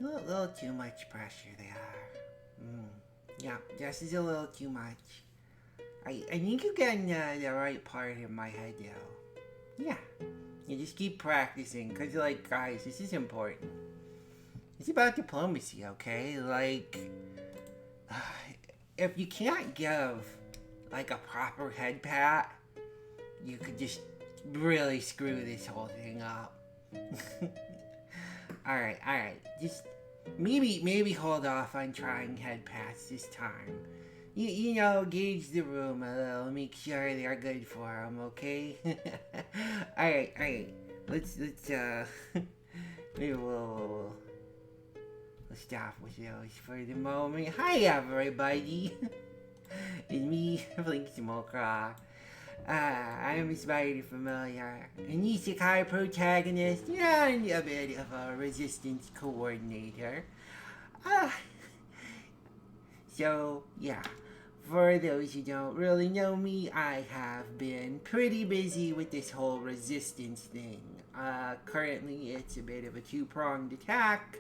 little too much pressure there. Yeah, this is a little too much. I think you're getting the right part in my head, though. Yeah, you just keep practicing, because, like, guys, this is important. It's about diplomacy, okay? Like, if you can't give, like, a proper head pat, you could just really screw this whole thing up. Alright. Just maybe hold off on trying head pats this time. You know, gauge the room a little, make sure they're good for them, okay? alright. Let's, maybe we'll stop with those for the moment. Hi, everybody. It's me, Blink Smoker. I'm inspired familiar, an isekai protagonist, and a bit of a resistance coordinator. So, yeah, for those who don't really know me, I have been pretty busy with this whole resistance thing. Currently, it's a bit of a two-pronged attack.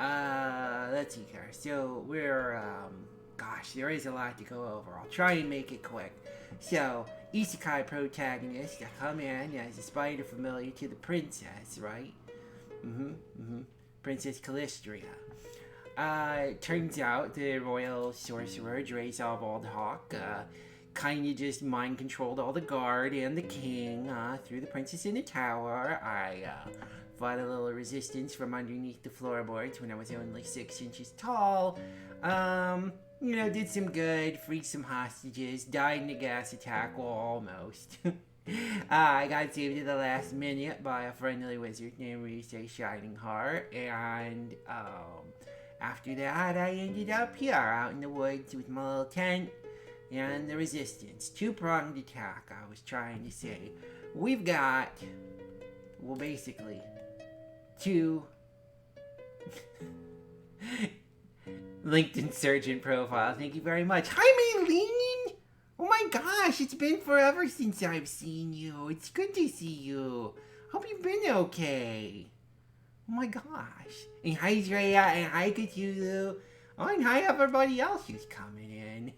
Let's see here. So, gosh, there is a lot to go over. I'll try and make it quick. So, isekai protagonist, I come in as a spider familiar to the princess, right? Princess Calistria. It turns out the royal sorcerer, Drazov Aldhawk, kinda just mind controlled all the guard and the king, threw the princess in the tower. I, fought a little resistance from underneath the floorboards when I was only 6 inches tall. Did some good, freed some hostages, died in a gas attack, well, almost. I got saved at the last minute by a friendly wizard named Rise Shining Heart, and, after that, I ended up here, out in the woods with my little tent, and the resistance. Two-pronged attack, I was trying to say. We've got, well, basically, two LinkedIn Surgeon profile. Thank you very much. Hi, Maylene! Oh my gosh, it's been forever since I've seen you. It's good to see you. Hope you've been okay. Oh my gosh. And hi, Drea, and hi, Cthulhu. Oh, and hi, everybody else who's coming in.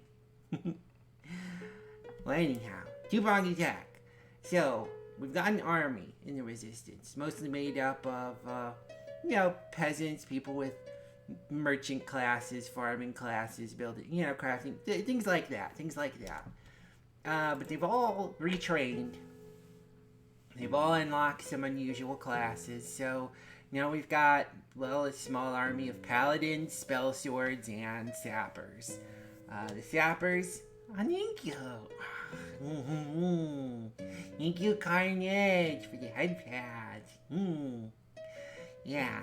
Well, anyhow, two-pronged attack. So, we've got an army in the resistance, mostly made up of, peasants, people with merchant classes, farming classes, building, crafting, things like that. But they've all retrained. They've all unlocked some unusual classes, so now we've got, a small army of paladins, spell swords, and sappers. The sappers, thank you. Thank you, Carnage, for the head pads. Yeah.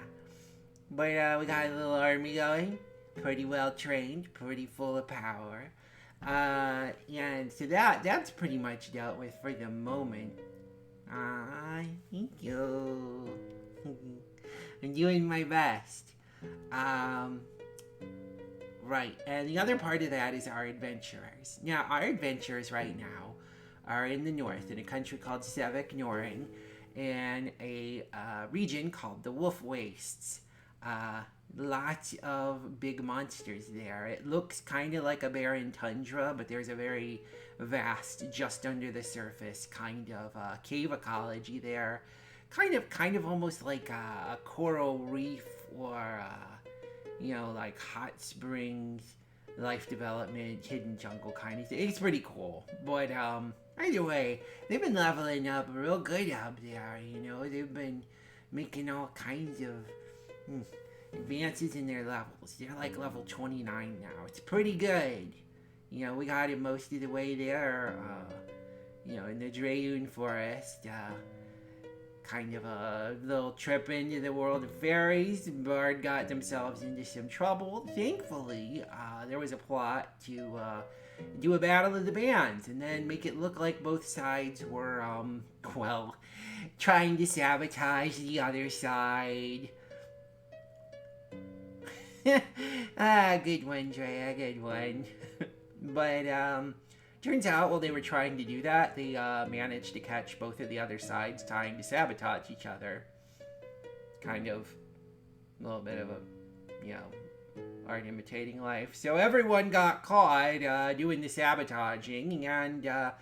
But we got a little army going, pretty well trained, pretty full of power. And so that's pretty much dealt with for the moment. Thank you. I'm doing my best. Right, and the other part of that is our adventurers. Now, our adventurers right now are in the north, in a country called Sevek Noring, and a region called the Wolf Wastes. Lots of big monsters there. It looks kind of like a barren tundra, but there's a very vast, just under the surface, kind of cave ecology there. Kind of almost like a coral reef or, like hot springs, life development, hidden jungle kind of thing. It's pretty cool. But, either way, they've been leveling up real good up there, They've been making all kinds of advances in their levels. They're like level 29 now. It's pretty good. We got it most of the way there, in the Drayun Forest. Kind of a little trip into the world of fairies. Bard got themselves into some trouble. Thankfully, there was a plot to do a battle of the bands and then make it look like both sides were, trying to sabotage the other side. Good one, Drea, good one. But, turns out while they were trying to do that, they managed to catch both of the other sides trying to sabotage each other. Kind of a little bit of a you know, art imitating life. So everyone got caught doing the sabotaging, and the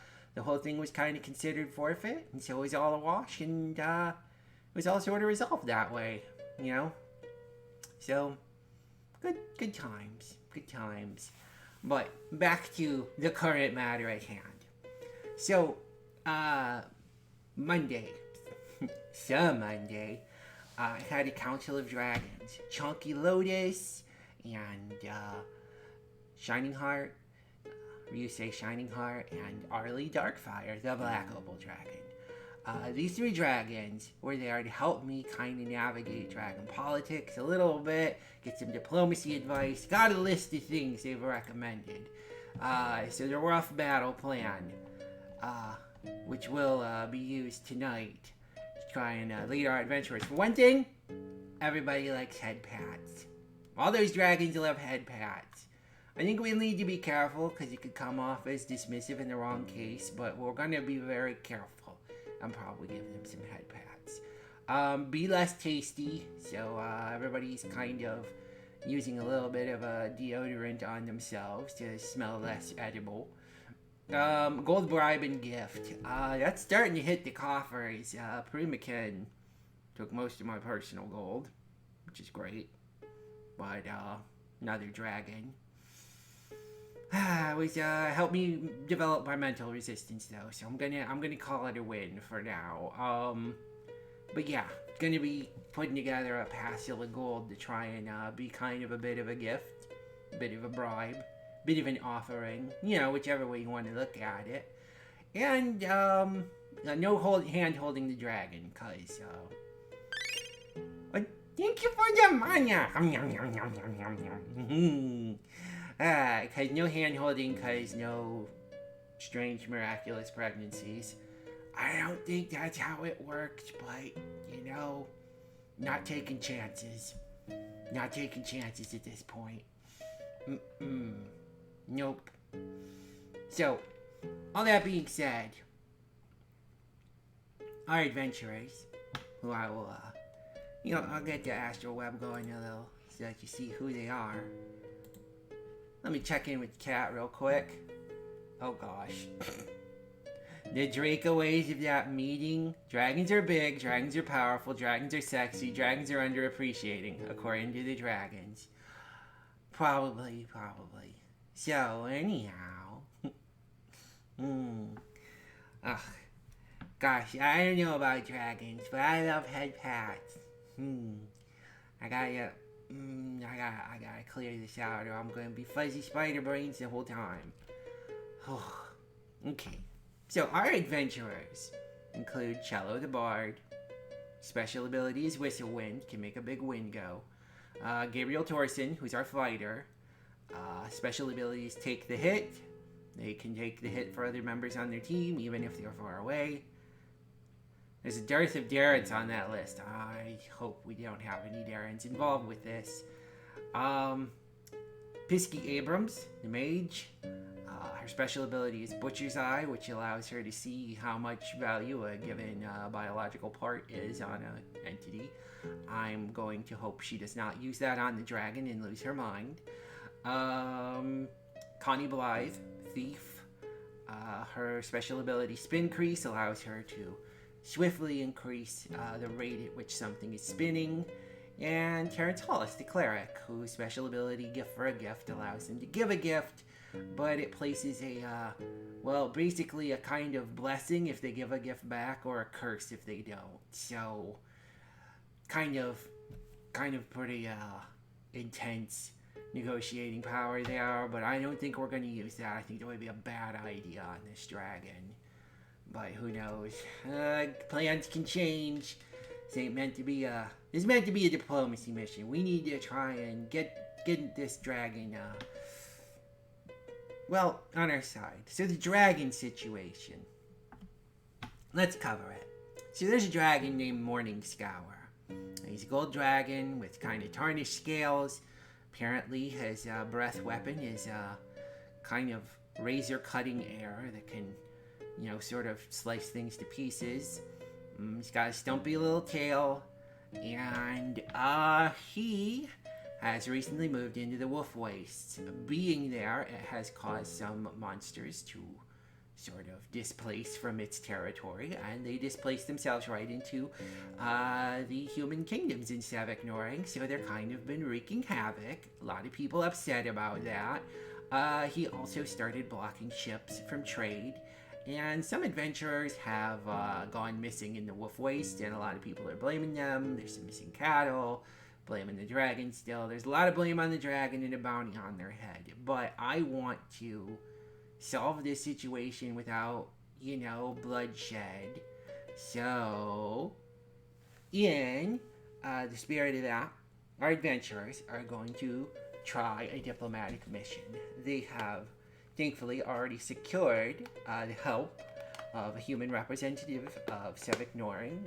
whole thing was kind of considered forfeit, and so it was all a wash, and it was all sort of resolved that way, you know. So good times, good times. But back to the current matter at hand. So, Monday, some Monday, I had a Council of Dragons. Chunky Lotus and Shining Heart, Ryusei Shining Heart, and Arlie Darkfire, the Black Opal Dragon. These three dragons were there to help me kind of navigate dragon politics a little bit, get some diplomacy advice, got a list of things they've recommended. So the rough battle plan, which will be used tonight to try and lead our adventurers. For one thing, everybody likes head pats. All those dragons love head pats. I think we need to be careful because it could come off as dismissive in the wrong case, but we're going to be very careful. I'm probably giving them some head pats. Be less tasty, so everybody's kind of using a little bit of a deodorant on themselves to smell less edible. Gold bribe and gift. That's starting to hit the coffers. Primakin took most of my personal gold, which is great. But another dragon was helped me develop my mental resistance though, so I'm gonna call it a win for now. But yeah, gonna be putting together a parcel of gold to try and be kind of a bit of a gift, a bit of a bribe, a bit of an offering, you know, whichever way you want to look at it. And no hand holding the dragon, cause thank you for the money. Cause no hand holding, cause no strange miraculous pregnancies. I don't think that's how it works, but you know, not taking chances. Not taking chances at this point. Nope. So, all that being said, our adventurers, who I will, I'll get the astral web going a little so that you see who they are. Let me check in with the cat real quick. Oh gosh. The Dracoways of that meeting. Dragons are big, dragons are powerful, dragons are sexy, dragons are underappreciating, according to the dragons. Probably. So, anyhow. Ugh. Gosh, I don't know about dragons, but I love head pats. I gotta clear this out or I'm gonna be fuzzy spider brains the whole time. Okay. So our adventurers include Cello the Bard. Special ability is Whistle Wind, can make a big wind go. Gabriel Torsen, who's our fighter. Special ability is Take the Hit. They can take the hit for other members on their team, even if they're far away. There's a dearth of Darrens on that list. I hope we don't have any Darrens involved with this. Pisky Abrams, the mage. Her special ability is Butcher's Eye, which allows her to see how much value a given biological part is on an entity. I'm going to hope she does not use that on the dragon and lose her mind. Connie Blythe, Thief. Her special ability Spin Crease allows her to swiftly increase the rate at which something is spinning. And Terrence Hollis, the cleric, whose special ability Gift for a Gift allows him to give a gift, but it places basically a kind of blessing if they give a gift back, or a curse if they don't. So, kind of pretty intense negotiating power there, but I don't think we're going to use that. I think that would be a bad idea on this dragon. But who knows? Plans can change. This meant to be a diplomacy mission. We need to try and get this dragon on our side. So the dragon situation. Let's cover it. So there's a dragon named Morningscour. He's a gold dragon with kind of tarnished scales. Apparently his breath weapon is kind of razor cutting air that can, sort of slice things to pieces. He's got a stumpy little tail, and he has recently moved into the wolf wastes. Being there, it has caused some monsters to sort of displace from its territory, and they displace themselves right into the human kingdoms in Sevek Noring, so they're kind of been wreaking havoc. A lot of people upset about that. He also started blocking ships from trade, and some adventurers have gone missing in the wolf waste, and a lot of people are blaming them. There's some missing cattle, blaming the dragon still. There's a lot of blame on the dragon and a bounty on their head, but I want to solve this situation without, bloodshed. So, in the spirit of that, our adventurers are going to try a diplomatic mission. They have, thankfully, already secured the help of a human representative of Sevek Noring,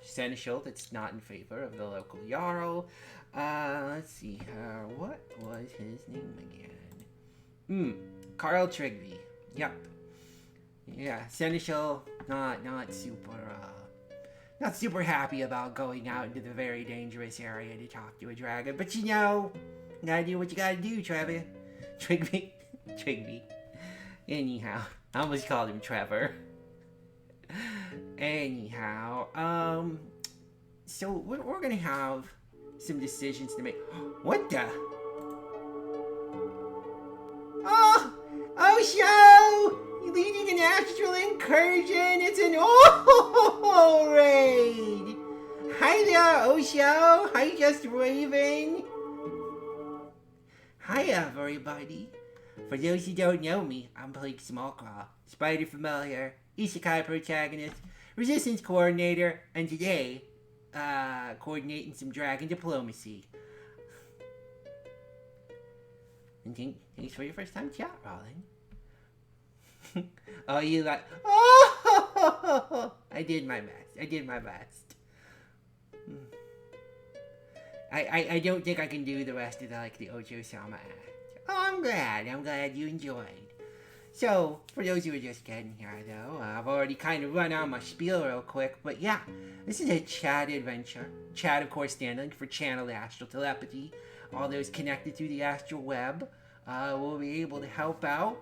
seneschal that's not in favor of the local Jarl. Let's see here. What was his name again? Carl Trigby. Yep. Yeah, seneschal not super happy about going out into the very dangerous area to talk to a dragon, but gotta do what you gotta do, Trevor. Trigby. Anyhow, I almost called him Trevor. Anyhow, so we're gonna have some decisions to make. What the? Osho! You leading an astral incursion? It's an old raid! Hi there, Osho! Hi, Just Raven! Hi, everybody! For those who don't know me, I'm Blake Smallclaw, Spider Familiar, Isekai Protagonist, Resistance Coordinator, and today, coordinating some dragon diplomacy. And thanks for your first time chat, Rolling. Oh, you like... Oh! I did my best. I don't think I can do the rest of the Ocho-sama act. Oh, I'm glad you enjoyed. So, for those who are just getting here, though, I've already kind of run on my spiel real quick, but yeah, this is a chat adventure. Chat, of course, standing for channeled astral telepathy. All those connected through the astral web will be able to help out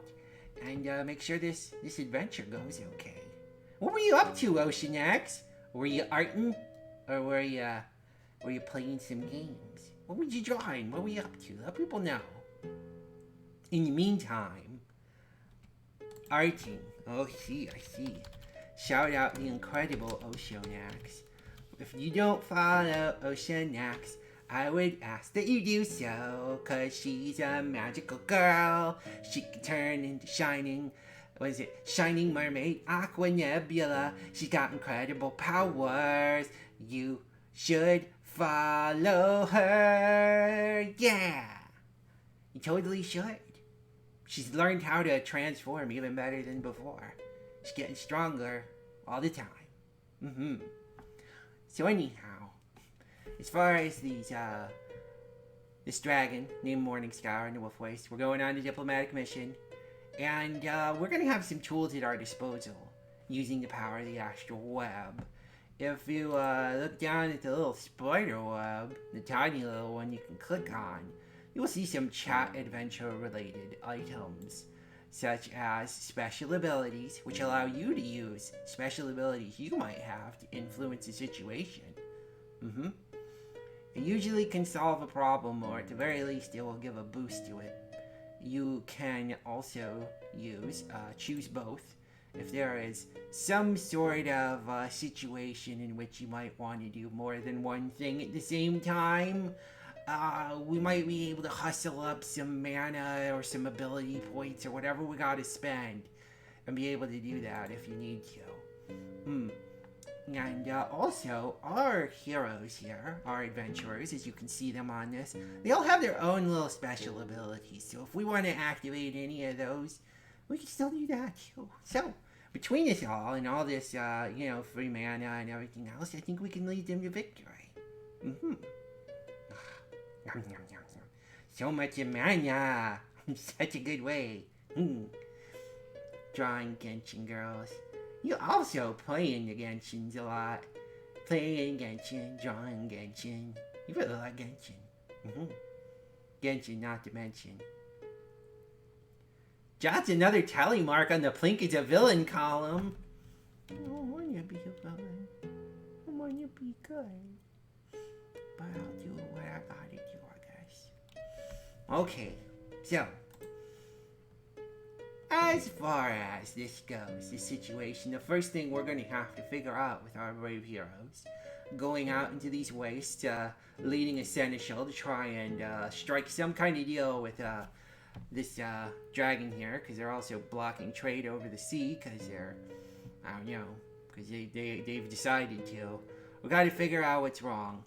and make sure this adventure goes okay. What were you up to, Oceanax? Were you arting, or were you playing some games? What were you drawing? What were you up to? Let people know. In the meantime, arting. Oh, I see. Shout out the incredible Oceanax. If you don't follow Oceanax, I would ask that you do so, cause she's a magical girl. She can turn into shining mermaid Aqua Nebula. She's got incredible powers. You should follow her. Yeah! You totally should. She's learned how to transform even better than before. She's getting stronger all the time. So anyhow, as far as this dragon named Morningscour in the Wolf Waste, we're going on a diplomatic mission, and we're going to have some tools at our disposal using the power of the astral web. If you look down at the little spider web, the tiny little one you can click on, you will see some chat adventure related items, such as special abilities, which allow you to use special abilities you might have to influence a situation. It usually can solve a problem, or at the very least it will give a boost to it. You can also choose both. If there is some sort of situation in which you might want to do more than one thing at the same time, we might be able to hustle up some mana or some ability points or whatever we gotta spend and be able to do that if you need to. And also, our heroes here, our adventurers, as you can see them on this, they all have their own little special abilities. So if we want to activate any of those, we can still do that too. So, between us all and all this, free mana and everything else, I think we can lead them to victory. So much mana. Such a good way. Drawing Genshin girls. You also playing the Genshins a lot. Playing Genshin, drawing Genshin. You really like Genshin. Genshin, not to mention. Jots another tally mark on the Plinkets a villain column. I don't want to be a villain. I want to be good. But I'll do what I gotta do, I guess. Okay, so as far as this goes, this situation, the first thing we're going to have to figure out with our brave heroes going out into these wastes, leading a seneschal to try and strike some kind of deal with this dragon here, because they're also blocking trade over the sea, because they're, I don't know, because they've decided to. We got to figure out what's wrong.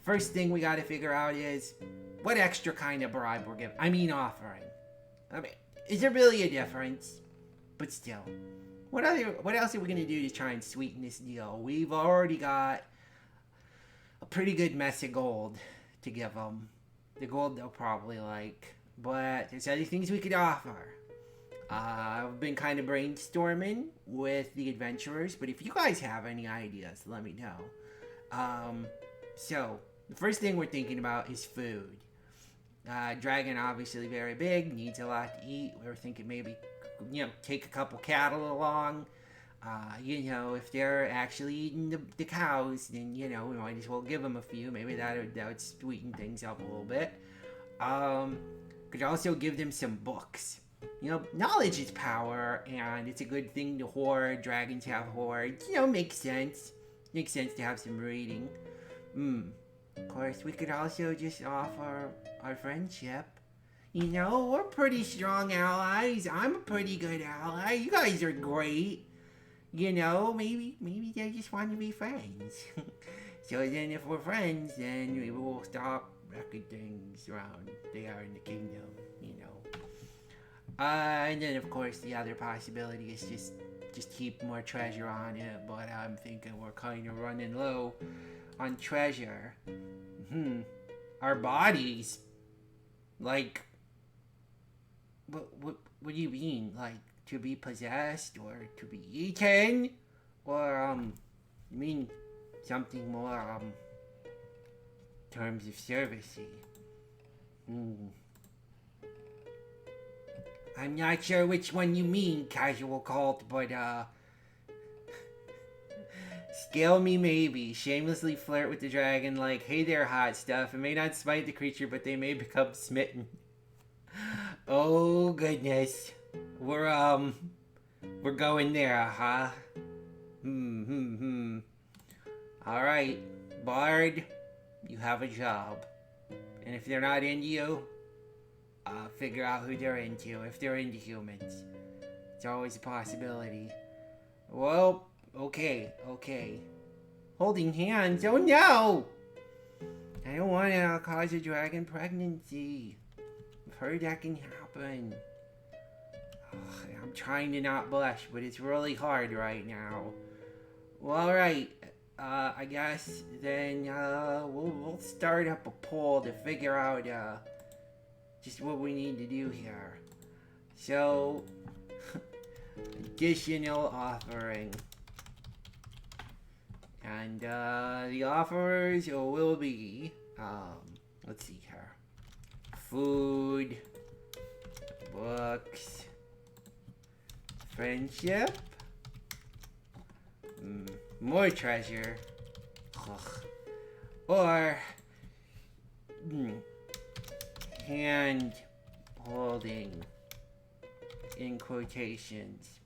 First thing we got to figure out is what extra kind of bribe we're giving. I mean offering. I mean, is there really a difference? But still, what else are we gonna do to try and sweeten this deal? We've already got a pretty good mess of gold to give them. The gold they'll probably like, but there's other things we could offer. I've been kind of brainstorming with the adventurers, but if you guys have any ideas, let me know. So the first thing we're thinking about is food. Dragon obviously very big, needs a lot to eat. We were thinking maybe, take a couple cattle along. If they're actually eating the cows, then, we might as well give them a few. Maybe that would sweeten things up a little bit. Could also give them some books. Knowledge is power, and it's a good thing to hoard. Dragons have hoards. Makes sense. Makes sense to have some reading. Of course, we could also just offer our friendship. We're pretty strong allies. I'm a pretty good ally. You guys are great. Maybe they just want to be friends. So then if we're friends, then we will stop wrecking things around there in the kingdom, And then, of course, the other possibility is just keep more treasure on it. But I'm thinking we're kind of running low on treasure. Our bodies, like, what do you mean? Like, to be possessed or to be eaten? Or, you mean something more, terms of servicey? I'm not sure which one you mean, casual cult, but, scale me maybe. Shamelessly flirt with the dragon like, hey there, hot stuff. It may not smite the creature, but they may become smitten. Oh, goodness. We're going there, huh? Alright, Bard, you have a job. And if they're not into you, figure out who they're into, if they're into humans. It's always a possibility. Well, okay. Holding hands? Oh no! I don't want to cause a dragon pregnancy. I've heard that can happen. I'm trying to not blush, but it's really hard right now. Well, alright. I guess then we'll start up a poll to figure out just what we need to do here. So, additional offering. And the offers will be, let's see here. Food, books, friendship, more treasure, or hand holding in quotations.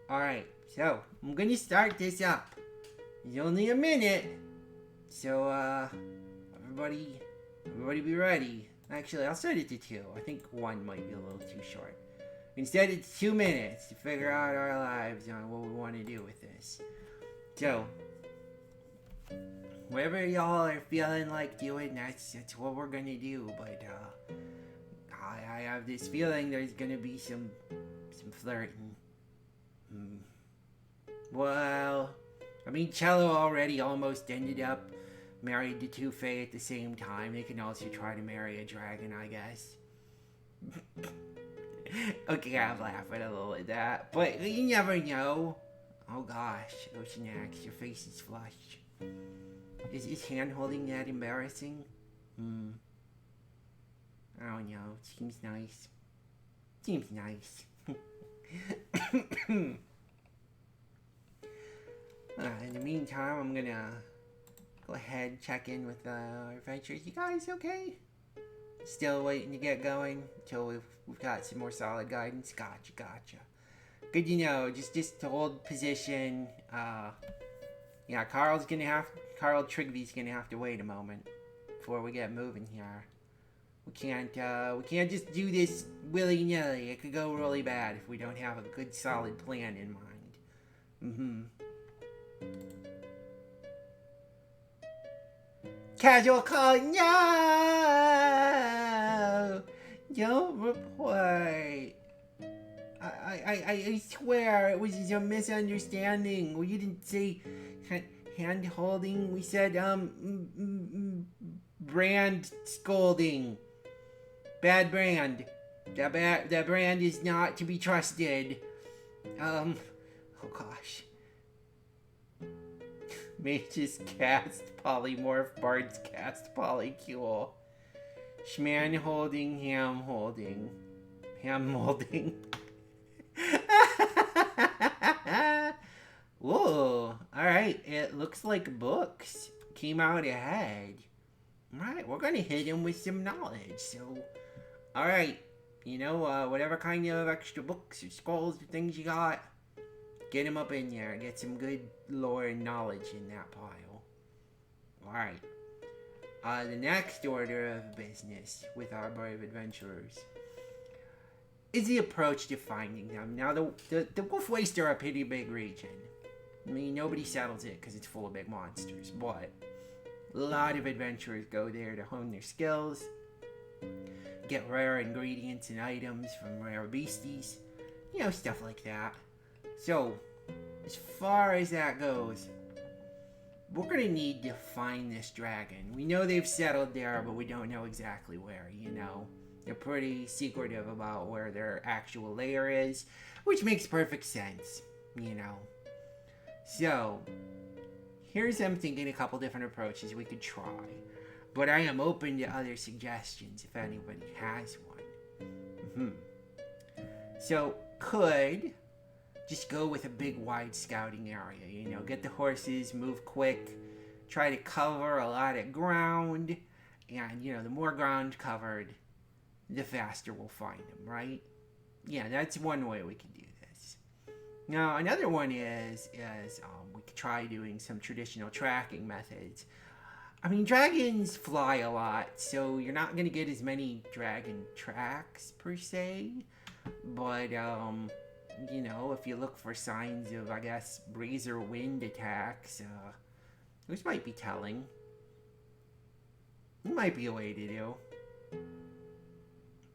Alright, so I'm gonna start this up. It's only a minute, so everybody be ready. Actually, I'll set it to 2. I think 1 might be a little too short. Instead, it's 2 minutes to figure out our lives on what we want to do with this. So, whatever y'all are feeling like doing, that's what we're gonna do. But I have this feeling there's gonna be some flirting. Well, I mean, Cello already almost ended up married to Two-Fae at the same time. They can also try to marry a dragon, I guess. Okay, I'm laughing a little at that, but you never know. Oh gosh, Oceanax, your face is flushed. Is hand holding that embarrassing? don't know. Seems nice. Seems nice. In the meantime, I'm gonna go ahead and check in with our adventures. You guys okay? Still waiting to get going until we've got some more solid guidance. Gotcha. Good to know. Just to hold position. Yeah, Carl Trigby's gonna have to wait a moment before we get moving here. We can't just do this willy-nilly. It could go really bad if we don't have a good solid plan in mind. Casual call, no! Don't report. I swear it was a misunderstanding. Well, you didn't say hand holding. We said, brand scolding. Bad brand. That brand is not to be trusted. Oh gosh. Mage's cast polymorph, Bard's cast polycule. Schman holding, ham holding. Ham molding. Whoa, alright, it looks like books came out ahead. Alright, we're gonna hit him with some knowledge, so... Alright, whatever kind of extra books or scrolls or things you got, get him up in there, get some good lore and knowledge in that pile. Alright, the next order of business with our brave adventurers is the approach to finding them. Now, the Wolf Waste are a pretty big region. I mean, nobody settles it because it's full of big monsters, but a lot of adventurers go there to hone their skills, get rare ingredients and items from rare beasties, stuff like that. So, as far as that goes, we're gonna need to find this dragon. We know they've settled there, but we don't know exactly where, They're pretty secretive about where their actual lair is, which makes perfect sense, So, I'm thinking a couple different approaches we could try, but I am open to other suggestions if anybody has one. So, could just go with a big wide scouting area, get the horses, move quick, try to cover a lot of ground, and, the more ground covered, the faster we'll find them, right? Yeah, that's one way we can do this. Now, another one is we could try doing some traditional tracking methods. I mean, dragons fly a lot, so you're not going to get as many dragon tracks, per se. But, if you look for signs of, I guess, breeze or wind attacks, those might be telling. It might be a way to do.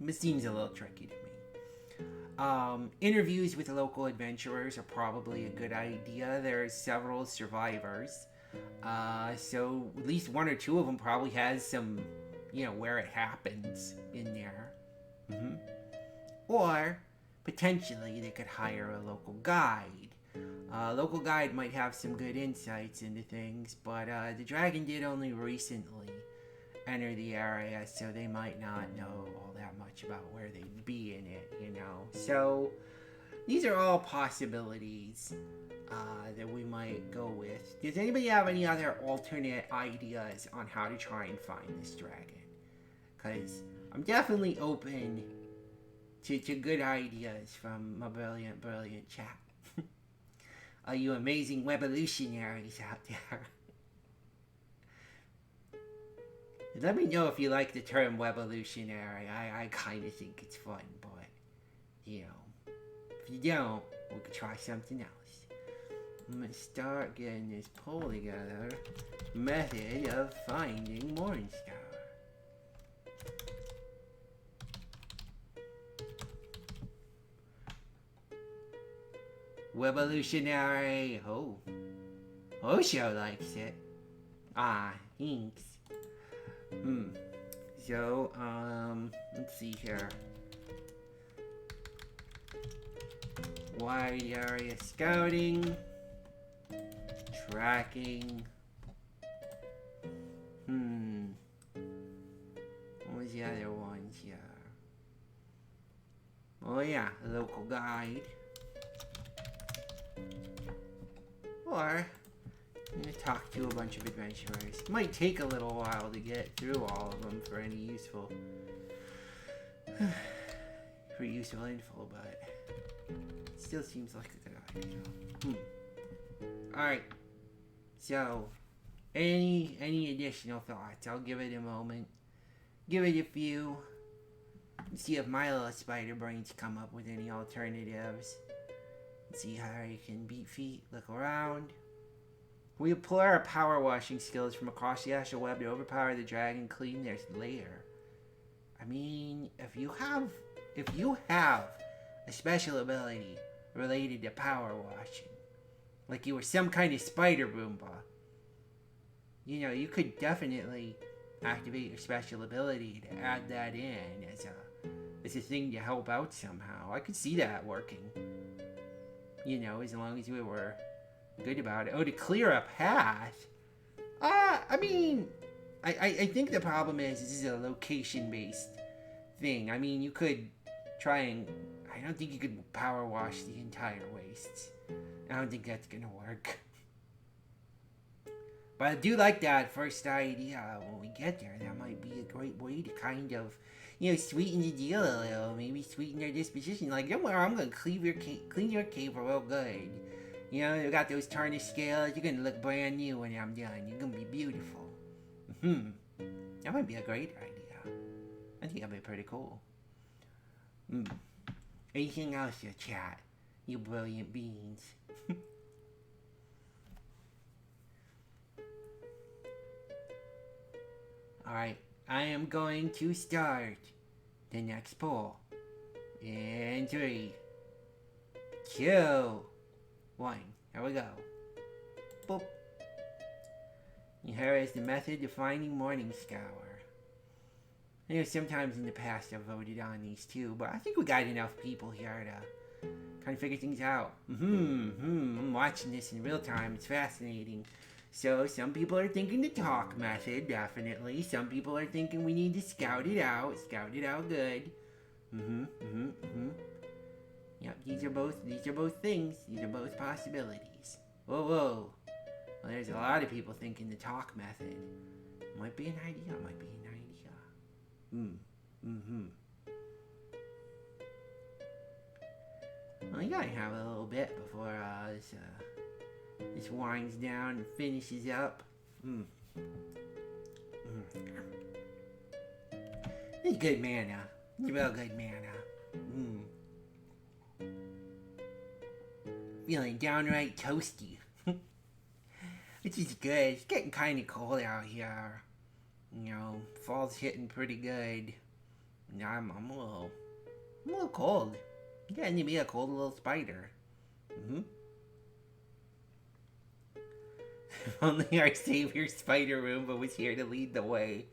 It seems a little tricky to me. Interviews with local adventurers are probably a good idea. There's several survivors. So at least one or two of them probably has some, where it happens in there. Or, potentially, they could hire a local guide. A local guide might have some good insights into things, but the dragon did only recently enter the area, so they might not know all that much about where they'd be in it, So, these are all possibilities that we might go with. Does anybody have any other alternate ideas on how to try and find this dragon? Because I'm definitely open to good ideas from my brilliant chat. All you amazing wevolutionaries out there. Let me know if you like the term wevolutionary. I kind of think it's fun, but, if you don't, we could try something else. I'm going to start getting this poll together. Method of finding Morningscour. Wevolutionary. Oh. Osho likes it. Ah, thanks. So, let's see here. Wide area scouting. Tracking. What was the other ones here? Oh yeah, a local guide. Or I'm gonna talk to a bunch of adventurers. It might take a little while to get through all of them for any useful info, but it still seems like a good idea. Alright. So any additional thoughts? I'll give it a moment. Give it a few. See if my little spider brains come up with any alternatives. See how you can beat feet, look around. We employ our power washing skills from across the astral web to overpower the dragon, clean their lair. I mean, if you have a special ability related to power washing, like you were some kind of spider Roomba, you know, you could definitely activate your special ability to add that in as a thing to help out somehow. I could see that working. You know, as long as we were good about it. Oh, to clear a path? I mean, I think the problem is this is a location-based thing. I mean, you could try and... I don't think you could power wash the entire wastes. I don't think that's gonna work. But I do like that first idea when we get there. That might be a great way to kind of, you know, sweeten the deal a little. Maybe sweeten their disposition. Like, don't worry, I'm gonna clean your cave real good. You know, you got those tarnished scales. You're gonna look brand new when I'm done. You're gonna be beautiful. That might be a great idea. I think that'd be pretty cool. Anything else, you chat? You brilliant beans. Alright, I am going to start the next poll. In 3, 2, 1. Here we go. Boop. Here is the method of finding Morningscour. I know sometimes in the past I've voted on these too, but I think we got enough people here to kind of figure things out. I'm watching this in real time. It's fascinating. So some people are thinking the talk method, definitely. Some people are thinking we need to scout it out good. Yep, these are both things. These are both possibilities. Whoa. Well, there's a lot of people thinking the talk method. Might be an idea. Well, you gotta have a little bit before this winds down and finishes up. It's good mana. It's real good mana. Feeling downright toasty. Which is good. It's getting kind of cold out here. You know, fall's hitting pretty good. I'm a little cold. I'm getting to be a cold little spider. If only our savior Spider Roomba was here to lead the way.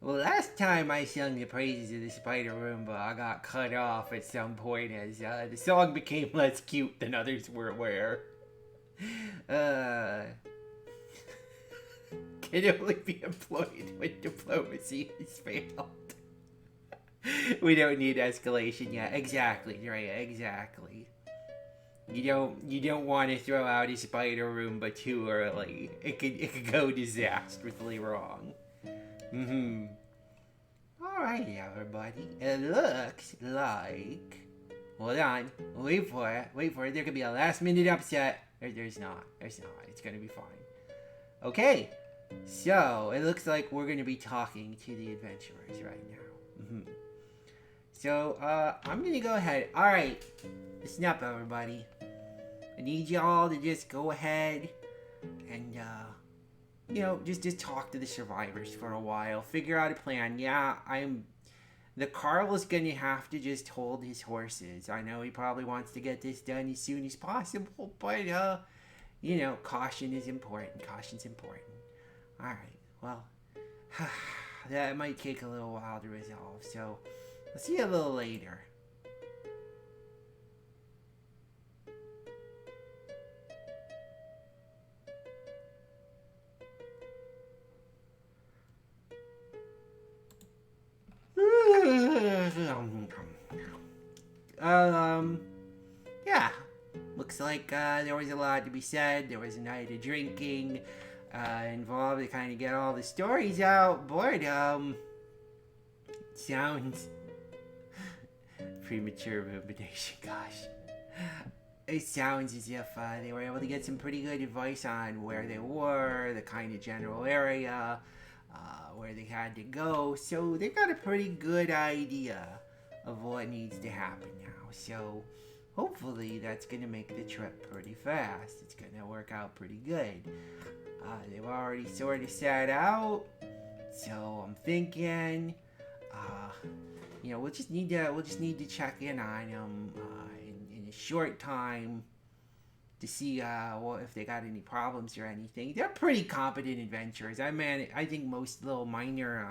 Well, last time I sung the praises of the Spider Roomba, I got cut off at some point as the song became less cute than others were aware. Can only be employed when diplomacy has failed. We don't need escalation yet. Exactly, Drea, exactly. You don't want to throw out a Spider Roomba too early. It could go disastrously wrong. Alright, everybody. It looks like... Hold on. Wait for it. There could be a last minute upset. There's not. It's gonna be fine. Okay. So, it looks like we're gonna be talking to the adventurers right now. So, I'm gonna go ahead. Alright. Listen up, everybody. I need y'all to just go ahead and, you know, just talk to the survivors for a while. Figure out a plan. Yeah, the Carl is going to have to just hold his horses. I know he probably wants to get this done as soon as possible, but, you know, caution is important. Caution's important. Alright, well, that might take a little while to resolve, so I'll see you a little later. Um, yeah. Looks like there was a lot to be said. There was a night of drinking involved to kind of get all the stories out. But, sounds premature rumination, gosh. It sounds as if they were able to get some pretty good advice on where they were, the kind of general area, where they had to go. So they've got a pretty good idea of what needs to happen now. So hopefully that's going to make the trip pretty fast. It's going to work out pretty good. They've already sort of set out. So I'm thinking, we'll just need to check in on them in a short time to see if they got any problems or anything. They're pretty competent adventurers. I think most little minor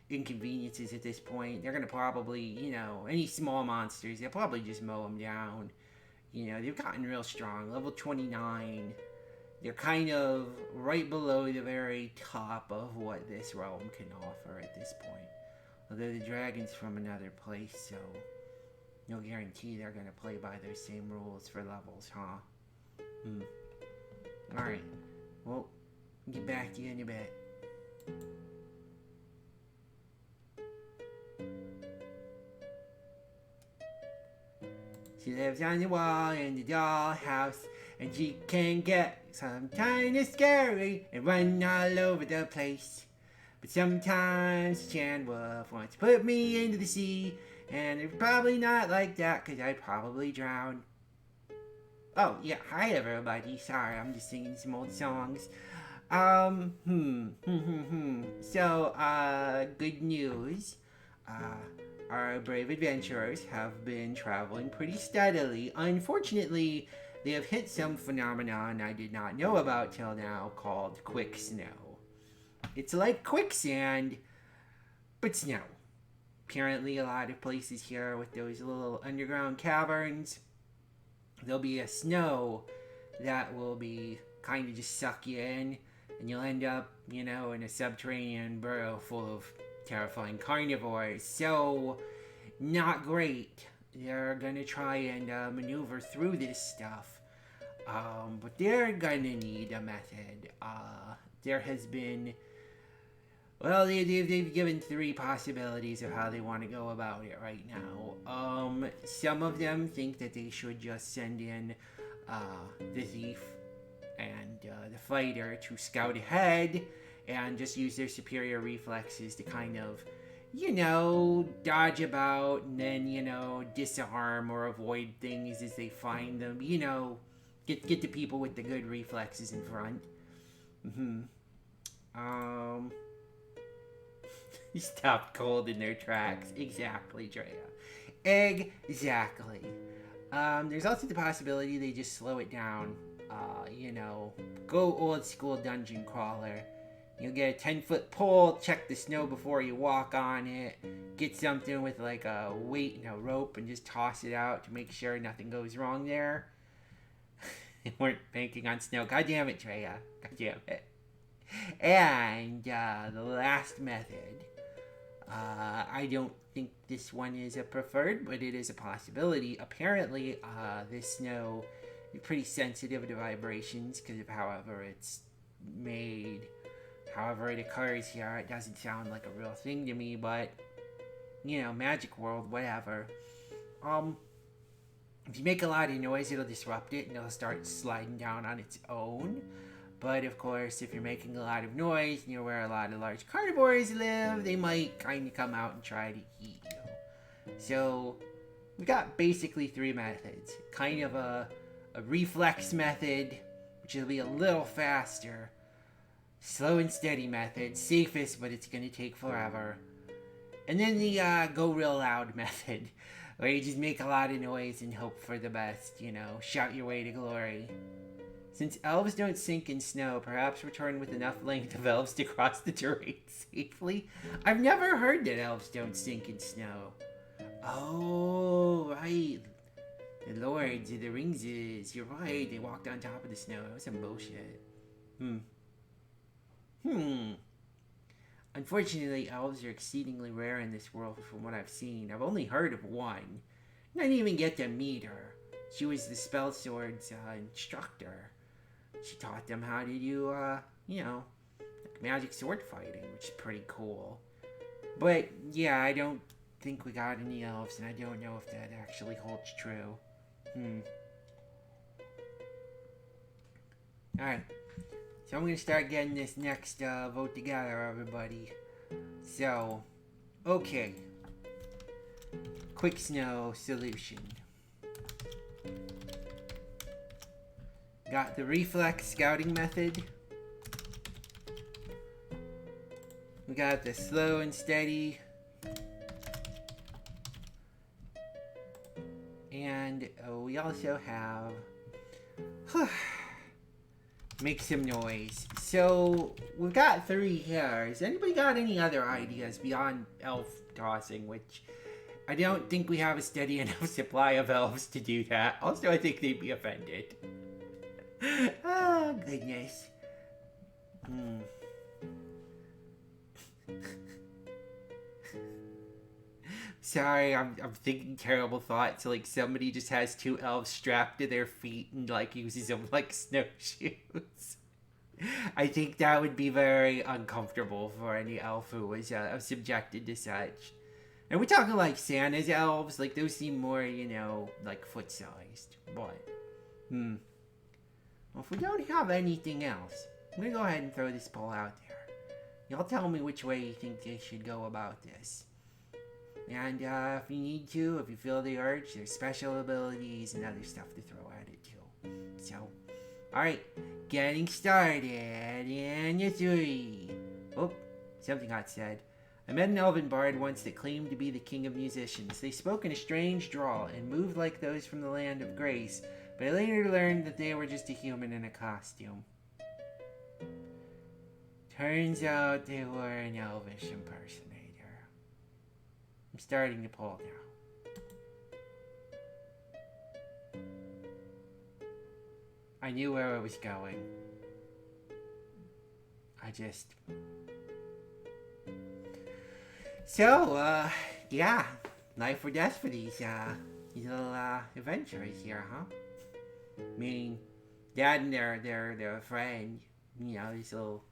inconveniences at this point, they're gonna probably, any small monsters, they'll probably just mow them down. They've gotten real strong. Level 29. They're kind of right below the very top of what this realm can offer at this point. Although the dragon's from another place, so no guarantee they're gonna play by those same rules for levels, huh? Alright. Well, get back to you in a bit. She lives on the wall in the dollhouse, and she can get sometimes scary and run all over the place. But sometimes Chan Wolf wants to put me into the sea, and it's probably not like that, because I'd probably drown. Oh, yeah, hi everybody. Sorry, I'm just singing some old songs. So, good news. Our brave adventurers have been traveling pretty steadily. Unfortunately, they have hit some phenomenon I did not know about till now called quick snow. It's like quicksand, but snow. Apparently, a lot of places here with those little underground caverns, there'll be a snow that will be kind of just suck you in, and you'll end up, in a subterranean burrow full of terrifying carnivores. So, not great. They're gonna try and maneuver through this stuff. But they're gonna need a method. There has been... Well, they've given 3 possibilities of how they want to go about it right now. Some of them think that they should just send in the thief and the fighter to scout ahead and just use their superior reflexes to kind of, dodge about and then, disarm or avoid things as they find them. Get the people with the good reflexes in front. Stopped cold in their tracks. Exactly, Drea. Exactly. There's also the possibility they just slow it down. Go old school dungeon crawler. You'll get a 10-foot pole, check the snow before you walk on it, get something with like a weight and a rope and just toss it out to make sure nothing goes wrong there. They weren't banking on snow. God damn it, Drea. God damn it. And the last method. I don't think this one is a preferred, but it is a possibility. Apparently, this snow is pretty sensitive to vibrations because of however it's made. However it occurs here, it doesn't sound like a real thing to me, but, magic world, whatever. If you make a lot of noise, it'll disrupt it and it'll start sliding down on its own. But of course, if you're making a lot of noise near where a lot of large carnivores live, they might kind of come out and try to eat you. So, we got basically 3 methods. Kind of a reflex method, which will be a little faster. Slow and steady method, safest, but it's going to take forever. And then the go real loud method, where you just make a lot of noise and hope for the best, shout your way to glory. Since elves don't sink in snow, perhaps return with enough length of elves to cross the terrain safely. I've never heard that elves don't sink in snow. Oh, right. The Lords of the Ringses, you're right, they walked on top of the snow. That was some bullshit. Unfortunately, elves are exceedingly rare in this world from what I've seen. I've only heard of one, I didn't even get to meet her. She was the spell swords instructor. She taught them how to do, like magic sword fighting, which is pretty cool. But yeah, I don't think we got any elves, and I don't know if that actually holds true. Alright, so I'm gonna start getting this next vote together, everybody. So, okay. Quick snow solution. Got the reflex scouting method. We got the slow and steady. And we also have make some noise. So we've got 3 here. Has anybody got any other ideas beyond elf tossing, which I don't think we have a steady enough supply of elves to do that. Also, I think they'd be offended. Oh, goodness. Sorry, I'm thinking terrible thoughts. Like somebody just has 2 elves strapped to their feet and like uses them like snowshoes. I think that would be very uncomfortable for any elf who was subjected to such. And we're talking like Santa's elves, like those seem more, like foot-sized. But, well, if we don't have anything else, I'm gonna go ahead and throw this poll out there. Y'all tell me which way you think they should go about this. And if you need to, if you feel the urge, there's special abilities and other stuff to throw at it too. So, alright, getting started in 3. Oh, something got said. I met an elven bard once that claimed to be the king of musicians. They spoke in a strange drawl and moved like those from the land of grace, but I later learned that they were just a human in a costume. Turns out they were an elvish impersonator. I'm starting to poll now. I knew where it was going. So, yeah. Life or death for these little adventurers here, huh? Meaning, Dad and their friend, this little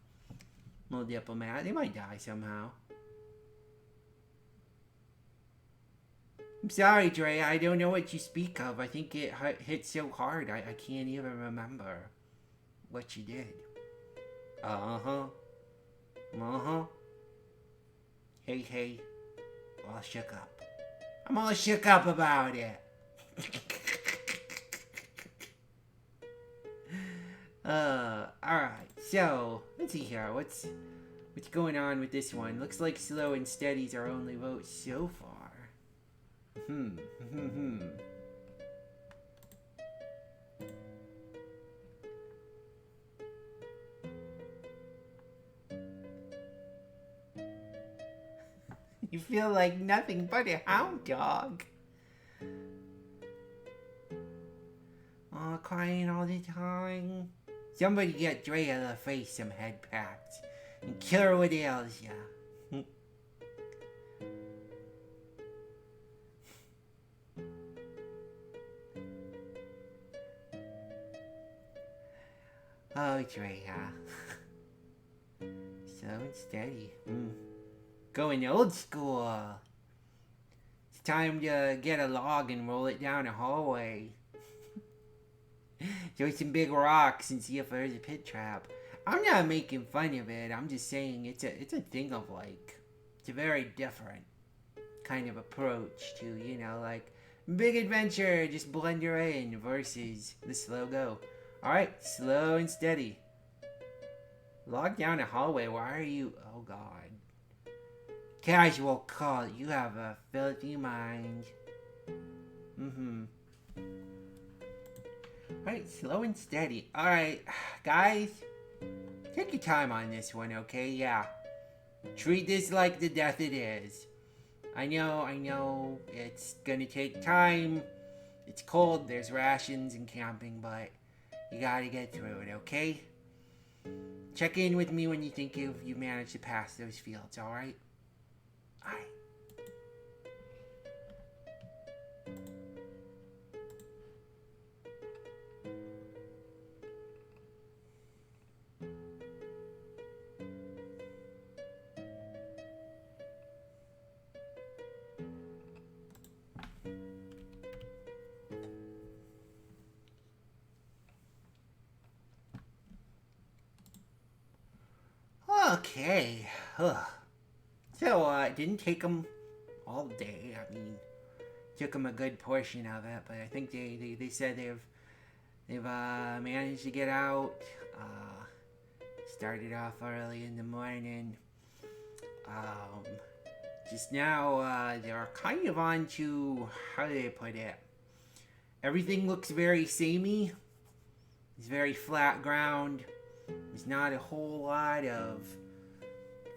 diplomat, they might die somehow. I'm sorry, Dre, I don't know what you speak of. I think it hit so hard, I can't even remember what you did. Uh-huh. Hey, all shook up. I'm all shook up about it. Alright, so, let's see here, what's going on with this one? Looks like slow and steady's our only vote so far. You feel like nothing but a hound dog. Oh, crying all the time. Somebody get Dre out of the face some head pats and kill her what ails ya. Oh, Dre, slow and steady. Going old school. It's time to get a log and roll it down a hallway. Throw some big rocks and see if there's a pit trap. I'm not making fun of it. I'm just saying it's a thing of like, it's a very different kind of approach to, like big adventure, just blunder in versus the slow go. Alright, slow and steady. Log down a hallway, why are you... Oh god. Casual call, you have a filthy mind. Alright, slow and steady. Alright, guys. Take your time on this one, okay? Yeah. Treat this like the death it is. I know, it's gonna take time. It's cold, there's rations and camping, but... You gotta get through it, okay? Check in with me when you think you've managed to pass those fields, alright? Alright. Okay. Ugh. So, it didn't take them all day. I mean, took them a good portion of it, but I think they said they've managed to get out. Started off early in the morning. Um, just now, they're kind of on to, how do they put it? Everything looks very samey. It's very flat ground. There's not a whole lot of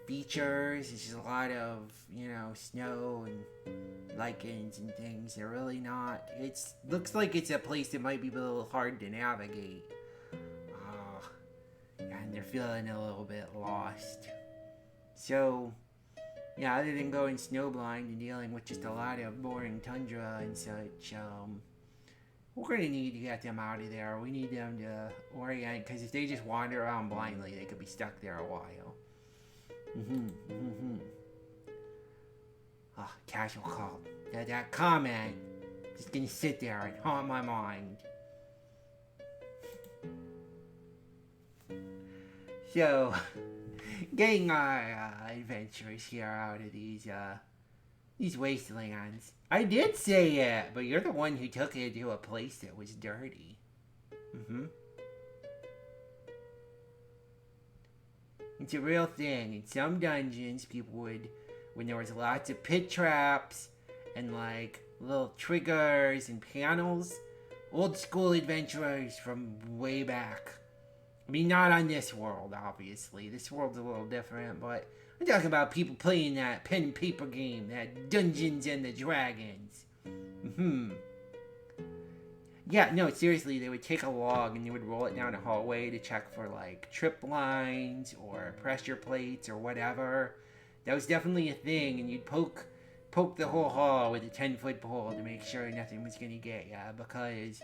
features. It's just a lot of, snow and lichens and things. They're really not. It looks like it's a place that might be a little hard to navigate. And they're feeling a little bit lost. So, yeah, other than going snowblind and dealing with just a lot of boring tundra and such, we're going to need to get them out of there. We need them to orient, because if they just wander around blindly, they could be stuck there a while. Casual call. That comment just going to sit there and haunt my mind. So, getting our adventurers here out of these wastelands. I did say it, but you're the one who took it to a place that was dirty. It's a real thing. In some dungeons, people would, when there was lots of pit traps and like little triggers and panels, old school adventurers from way back. I mean, not on this world, obviously. This world's a little different, but I'm talking about people playing that pen and paper game, that Dungeons and the Dragons. Yeah, no, seriously, they would take a log and they would roll it down a hallway to check for, like, trip lines or pressure plates or whatever. That was definitely a thing, and you'd poke the whole hall with a 10-foot pole to make sure nothing was gonna get ya, because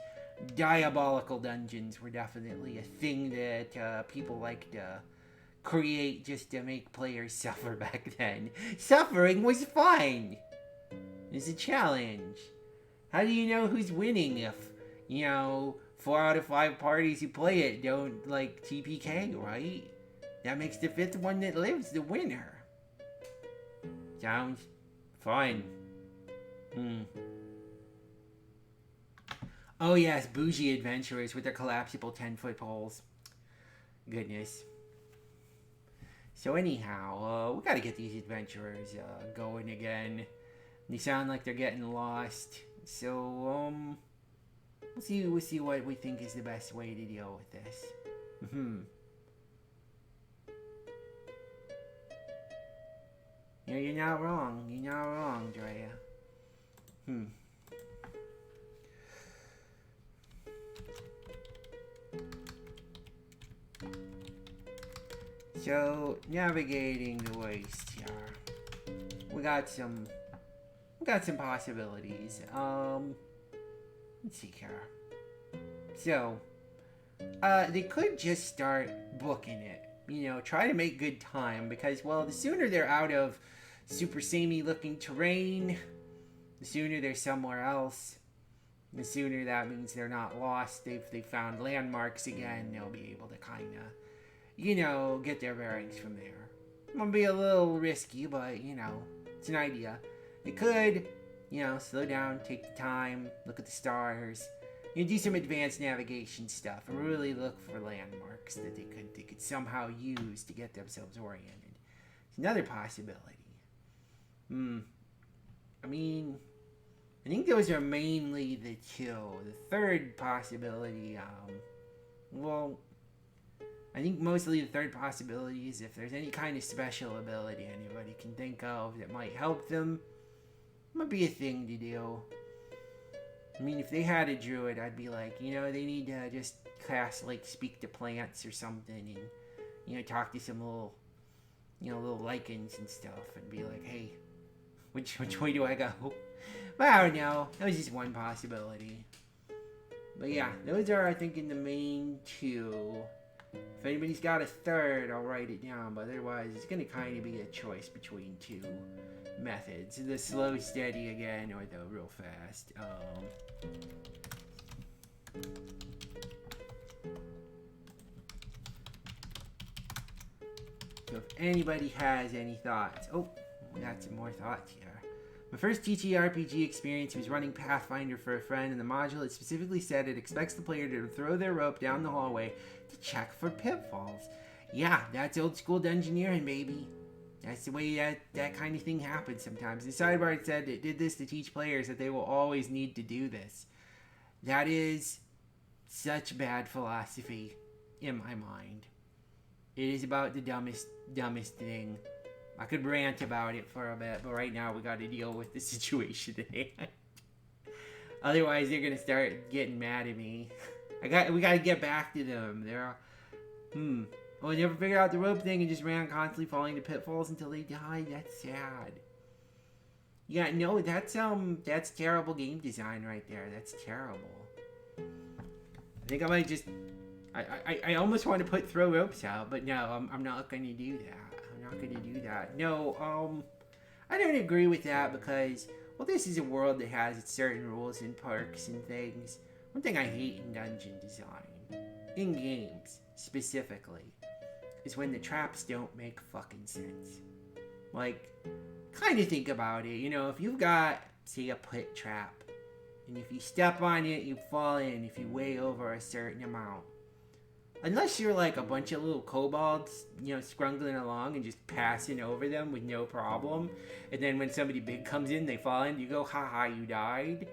diabolical dungeons were definitely a thing that people liked to create just to make players suffer back then. Suffering was fun. It's a challenge. How do you know who's winning if, 4 out of 5 parties who play it don't like TPK, right? That makes the 5th one that lives the winner. Sounds fun. Oh yes, bougie adventurers with their collapsible 10-foot poles. Goodness. So anyhow, we gotta get these adventurers going again. They sound like they're getting lost. So, we'll see what we think is the best way to deal with this. Yeah, you're not wrong. You're not wrong, Drea. So, navigating the waste here. We got some possibilities. Let's see here. So, they could just start booking it. Try to make good time, because, well, the sooner they're out of super samey looking terrain, the sooner they're somewhere else. The sooner that means they're not lost. If they found landmarks again, they'll be able to kind of, get their bearings from there. It might be a little risky, but, it's an idea. They could, slow down, take the time, look at the stars, do some advanced navigation stuff, and really look for landmarks that they could somehow use to get themselves oriented. It's another possibility. I mean, I think those are mainly the two. The third possibility, I think mostly the third possibility is if there's any kind of special ability anybody can think of that might help them, it might be a thing to do. I mean, if they had a druid, I'd be like, they need to just cast, like, speak to plants or something and, talk to some little lichens and stuff and be like, hey, which way do I go? But I don't know. That was just one possibility. But yeah, those are, I think, in the main two. If anybody's got a third, I'll write it down. But otherwise, it's going to kind of be a choice between two methods. The slow, steady again, or the real fast. So if anybody has any thoughts. Oh, we got some more thoughts here. My first TTRPG experience was running Pathfinder for a friend, and the module it specifically said it expects the player to throw their rope down the hallway to check for pitfalls. Yeah, that's old school dungeoneering, baby. That's the way that kind of thing happens sometimes. The sidebar said it did this to teach players that they will always need to do this. That is such bad philosophy in my mind. It is about the dumbest thing. I could rant about it for a bit, but right now we got to deal with the situation at hand. Otherwise, they're gonna start getting mad at me. We got to get back to them. They're Oh, I never figured out the rope thing and just ran constantly falling into pitfalls until they died. That's sad. Yeah, no, that's terrible game design right there. That's terrible. I think I might just I almost want to put throw ropes out, but no, I'm not gonna do that. I'm not gonna do that. No, I don't agree with that because, well, this is a world that has its certain rules and perks and things. One thing I hate in dungeon design, in games specifically, is when the traps don't make fucking sense. Like, kind of think about it. You know, if you've got, say, a pit trap, and if you step on it, you fall in if you weigh over a certain amount. Unless you're like a bunch of little kobolds, you know, scrungling along and just passing over them with no problem. And then when somebody big comes in, they fall in, you go, haha, you died.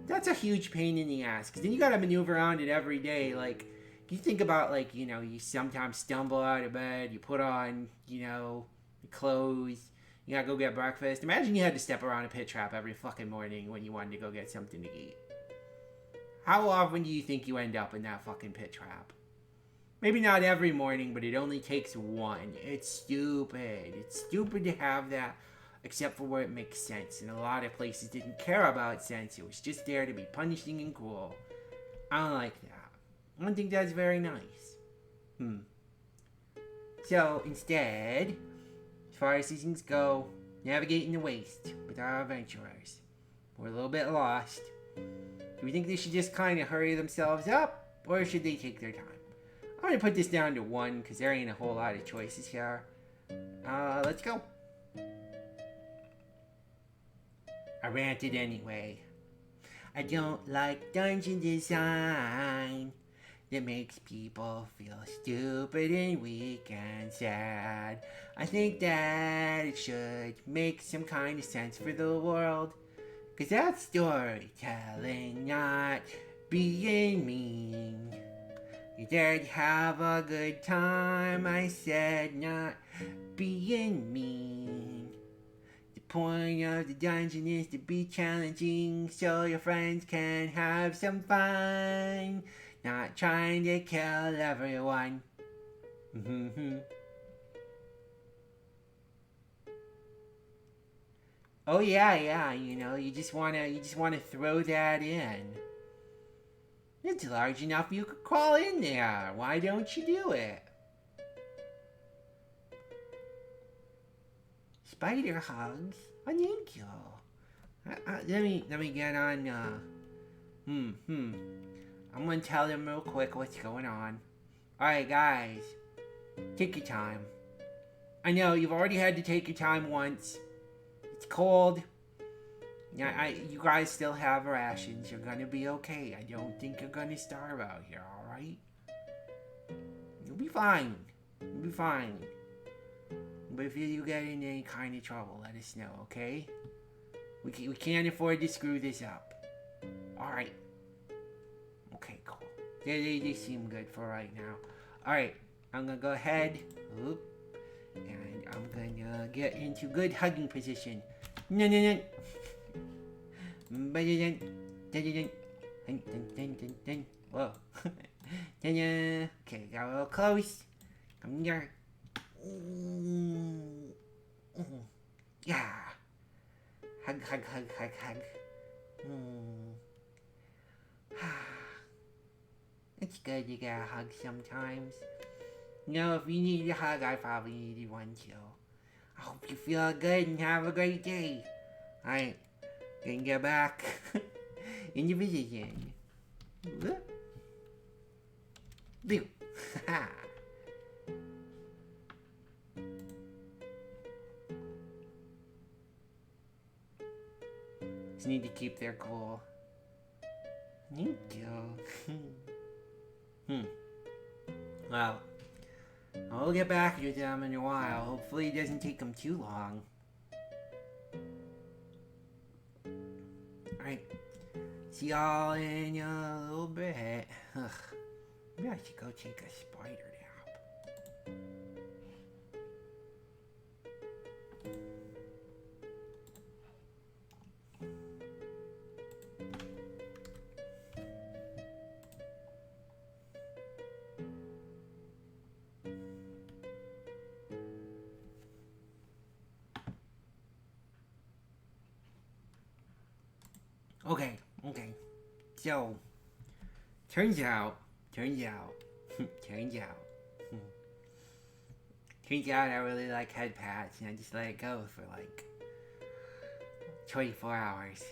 That's a huge pain in the ass. Because then you gotta maneuver around it every day. Like, you think about, like, you know, you sometimes stumble out of bed, you put on, you know, clothes, you gotta go get breakfast. Imagine you had to step around a pit trap every fucking morning when you wanted to go get something to eat. How often do you think you end up in that fucking pit trap? Maybe not every morning, but it only takes one. It's stupid. It's stupid to have that, except for where it makes sense. And a lot of places didn't care about sense. It was just there to be punishing and cruel. I don't like that. I don't think that's very nice. So, instead, as far as seasons go, navigating the waste with our adventurers. We're a little bit lost. Do we think they should just kind of hurry themselves up, or should they take their time? I'm going to put this down to 1, because there ain't a whole lot of choices here. Let's go. I ranted anyway. I don't like dungeon design that makes people feel stupid and weak and sad. I think that it should make some kind of sense for the world. Cause that's storytelling, not being mean. You dare to have a good time, I said, not being mean. The point of the dungeon is to be challenging so your friends can have some fun. Not trying to kill everyone. Oh yeah, you know, you just wanna throw that in. It's large enough you could crawl in there. Why don't you do it? Spider hugs? Oh, thank you. Let me get on, I'm gonna tell them real quick what's going on. Alright, guys. Take your time. I know, you've already had to take your time once. It's cold. Yeah, you guys still have rations. You're gonna be okay. I don't think you're gonna starve out here, alright? You'll be fine. You'll be fine. But if you get in any kind of trouble, let us know, okay? We can't afford to screw this up. Alright. Okay, cool. They seem good for right now. Alright, I'm gonna go ahead. And I'm gonna get into good hugging position. No. Whoa. Okay, got a little close. Come here. Yeah. Hug. It's good you get a hug sometimes. You know, if you need a hug, I probably needed one too. I hope you feel good and have a great day. Alright, gonna get back in your position. Boo. Just need to keep their cool. Thank you. Well, I'll get back to them in a while. Hopefully it doesn't take them too long. Alright. See y'all in a little bit. Ugh. Maybe I should go take a spider nap. Okay. So, turns out, turns out I really like head pats, and I just let it go for like 24 hours.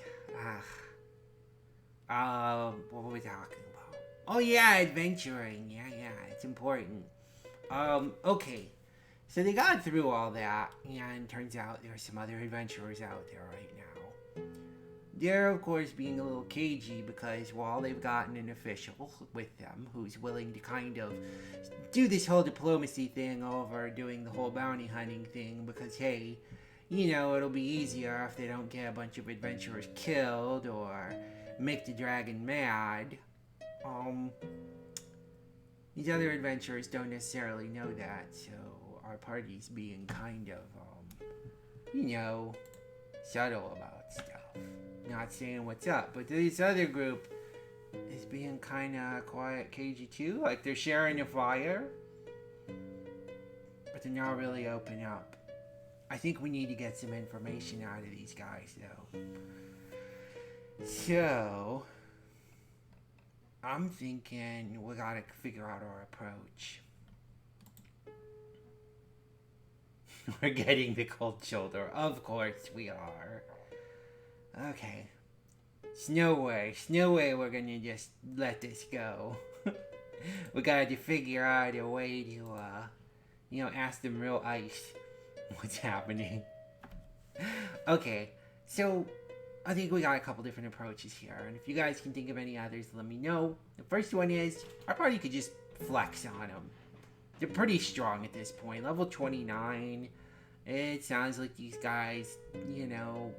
What were we talking about? Oh yeah, adventuring. Yeah, it's important. Okay. So they got through all that, and turns out there are some other adventurers out there right now. They're, of course, being a little cagey because, well, they've gotten an official with them who's willing to kind of do this whole diplomacy thing over doing the whole bounty hunting thing because, hey, you know, it'll be easier if they don't get a bunch of adventurers killed or make the dragon mad. These other adventurers don't necessarily know that, so our party's being kind of, you know, subtle about stuff. Not saying what's up, but this other group is being kind of quiet, cagey too. Like they're sharing a fire, but they're not really open up. I think we need to get some information out of these guys, though. So, I'm thinking we gotta figure out our approach. We're getting the cold shoulder. Of course we are. Okay. There's no way we're gonna just let this go. We gotta figure out a way to, you know, ask them real ice what's happening. Okay, so I think we got a couple different approaches here, and if you guys can think of any others, let me know. The first one is, our party could just flex on them. They're pretty strong at this point. Level 29. It sounds like these guys, you know,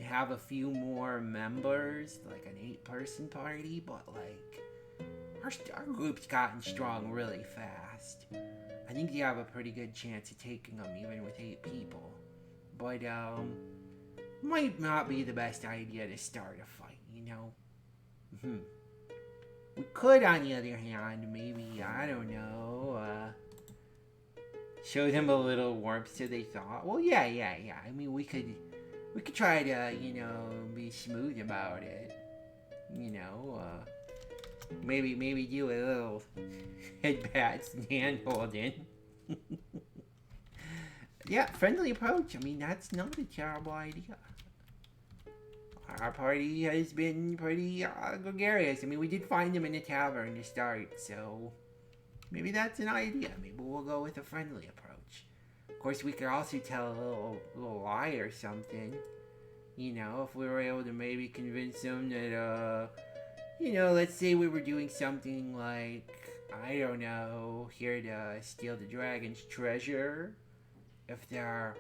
have a few more members, like an 8-person party, but like our group's gotten strong really fast. I think they have a pretty good chance of taking them even with 8 people, but might not be the best idea to start a fight, you know. We could, on the other hand, maybe, I don't know, show them a little warmth so they thought, well, yeah. I mean, we could try to, you know, be smooth about it. You know, maybe do a little headpats and hand holding. Yeah, friendly approach. I mean, that's not a terrible idea. Our party has been pretty gregarious. I mean, we did find them in a tavern to start, so maybe that's an idea. Maybe we'll go with a friendly approach. Of course, we could also tell a little lie or something. You know, if we were able to maybe convince them that, you know, let's say we were doing something like, I don't know, here to steal the dragon's treasure. If they're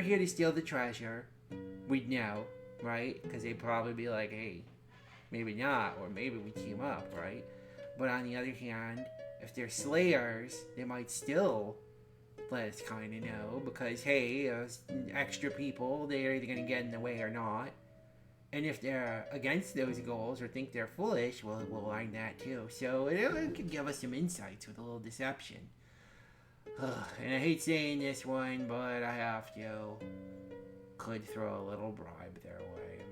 here to steal the treasure, we'd know, right? Because they'd probably be like, hey, maybe not, or maybe we team up, right? But on the other hand, if they're slayers, they might still let us kind of know, because hey, extra people, they're either going to get in the way or not. And if they're against those goals or think they're foolish, well, we'll learn that too. So it could give us some insights with a little deception. And I hate saying this one, but I have to. Could throw a little bribe their way.